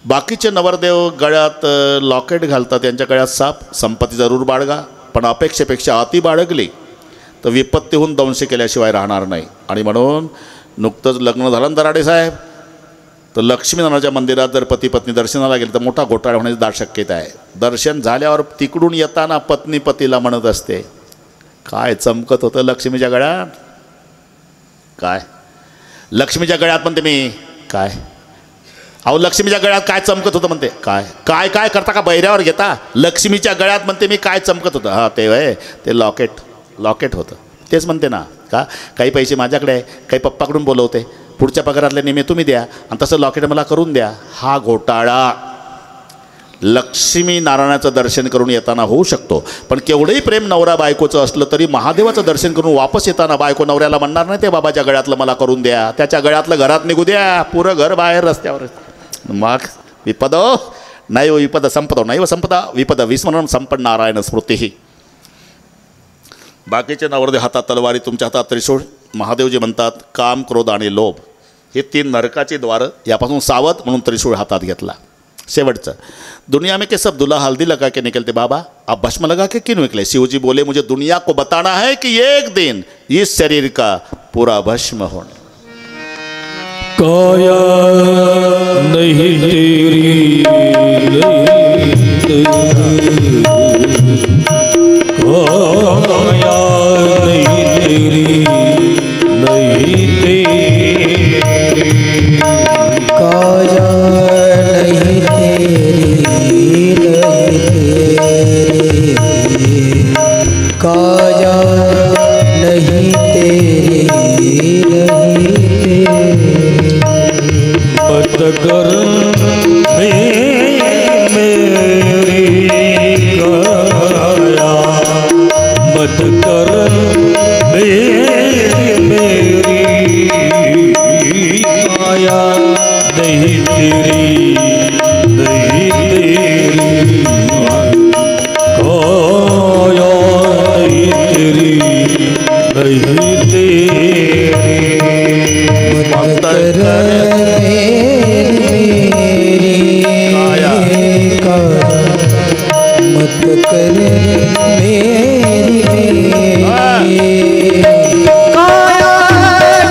बाकीचे नवरदेव गळ्यात लॉकेट घालतात, त्यांच्या गळ्यात साप. संपत्ती जरूर बाळगा, पण अपेक्षेपेक्षा अति बाळगली तर विपत्तीहून दंश केल्याशिवाय राहणार नाही. आणि म्हणून नुकतंच लग्न झालं दराडे साहेब, तर लक्ष्मीनारायणाच्या मंदिरात जर पती पत्नी दर्शनाला गेले तर मोठा घोटाळा होण्याची दाट शक्यता आहे. दर्शन झाल्यावर तिकडून येताना पत्नी पतीला म्हणत असते, काय चमकत होतं लक्ष्मीच्या गळ्यात. काय लक्ष्मीच्या गळ्यात म्हणते मी. काय अहो लक्ष्मीच्या गळ्यात काय चमकत होतं म्हणते. काय काय काय करता का बैऱ्यावर घेता. लक्ष्मीच्या गळ्यात म्हणते मी काय चमकत होतं. हां ते वय ते लॉकेट होतं. तेच म्हणते ना. का काही पैसे माझ्याकडे आहे, काही पप्पाकडून बोलवते, पुढच्या पगारातले नेहमी तुम्ही द्या आणि तसं लॉकेट मला करून द्या. हा घोटाळा लक्ष्मी नारायणाचं दर्शन करून येताना होऊ शकतो. पण केवढंही प्रेम नवरा बायकोचं असलं तरी महादेवाचं दर्शन करून वापस येताना बायको नवऱ्याला म्हणणार नाही ते बाबाच्या गळ्यातलं मला करून द्या, त्याच्या गळ्यातलं घरात निघू द्या, पुरं घर बाहेर रस्त्यावर. मग विपद नाही विपद संपदो नाही संपदा विपद विस्मरण संपन्न नारायण स्मृती. बाकीचे नवरदेव हातात तलवारी, तुमच्या हातात त्रिशूळ. महादेवजी म्हणतात काम क्रोध आणि लोभ हे 3 नरकाची द्वारं, यापासून सावध म्हणून त्रिशूळ हातात घेतला. शेवटचं दुनिया में के सब दुल्हा हल्दी लगा के निकलते बाबा, आप भस्म लगा के क्यों निकले. शिवजी बोले मुझे दुनिया को बताना है कि एक दिन इस शरीर का पूरा भस्म होना. काया नहीं तेरी काया नहीं तेरी नहीं तेरी काया नहीं तेरी नहीं तेरी काया नहीं तेरी नहीं तेरी मत कर मेरी काया मत कर मेरी काया नहीं तेरी नहीं तेरी काया नहीं तेरी नहीं तेरी मत कर मत कर मेरी काया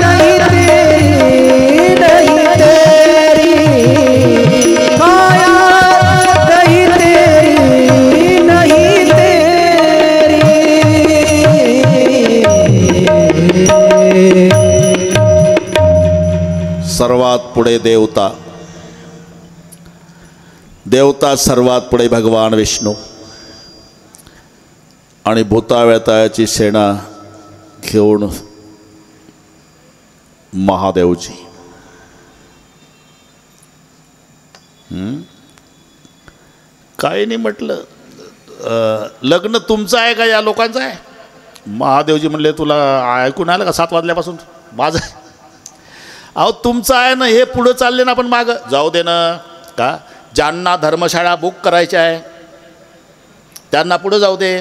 नहीं तेरी नहीं तेरी काया नहीं तेरी नहीं तेरी. सर्वात पुढे देवता, सर्वात पुढे भगवान विष्णू आणि भूतावेताळाची सेना घेऊन महादेवजी. काही नाही म्हटलं लग्न तुमचं आहे का या लोकांचं आहे. महादेवजी म्हणले तुला ऐकून आलं का 7 वाजल्यापासून माझं. अहो तुमचं आहे ना, हे पुढं चालले ना, पण मागं जाऊ दे ना. का ज्यांना धर्मशाळा बुक करायची आहे त्यांना पुढं जाऊ दे.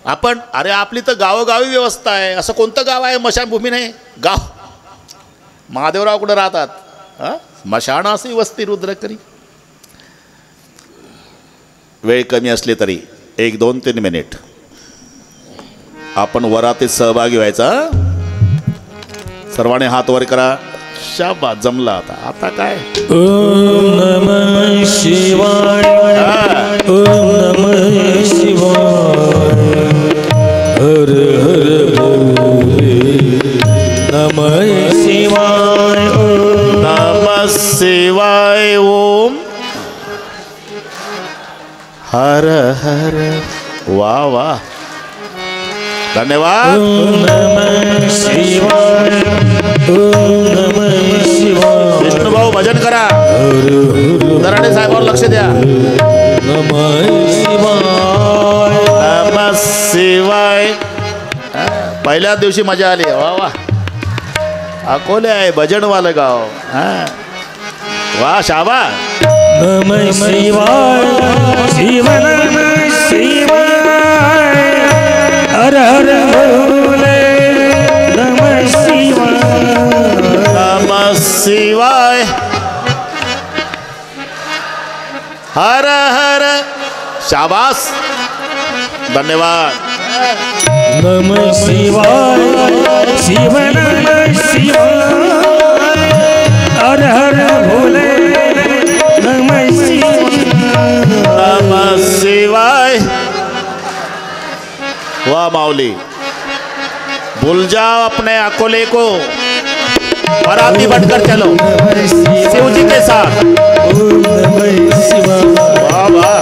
आपण अरे आपली तर गावोगावी व्यवस्था आहे. असं कोणतं गाव आहे मशानभूमी नाही. गाव महादेवराव कुठं राहतात. हां मशाणासी वस्ती रुद्र करी. वेळ कमी असली तरी 1, 2, 3 मिनिट आपण वरातीत सहभागी व्हायचा. सर्वांनी हात वर करा. शाबास जमला. आता काय ओम नमः शिवाय ओम नमः शिवाय हर हर भोले नमः शिवाय नमः शिवाय ओम हर हर वाह वाह, धन्यवाद. विष्णू भाऊ भजन करा. दराडे साहेबांवर लक्ष द्या. नमः शिवाय. पहिल्या दिवशी मजा आली. वा वा, अकोले आहे भजनवालं गाव. वा शाबा. नमः शिवाय शिव नमः शिवाय हर हर भोले नमः शिवाय नमः शिवाय हर हर. शाबास, धन्यवाद. नमः शिवाय शिव नमः शिवाय हर हर भोले नमः शिवाय नमः शिवाय. वाह माऊली, भूल जाओ अपने अकोले को और आगे बढ़कर चलो शिव जी के साथ. वाह वाह.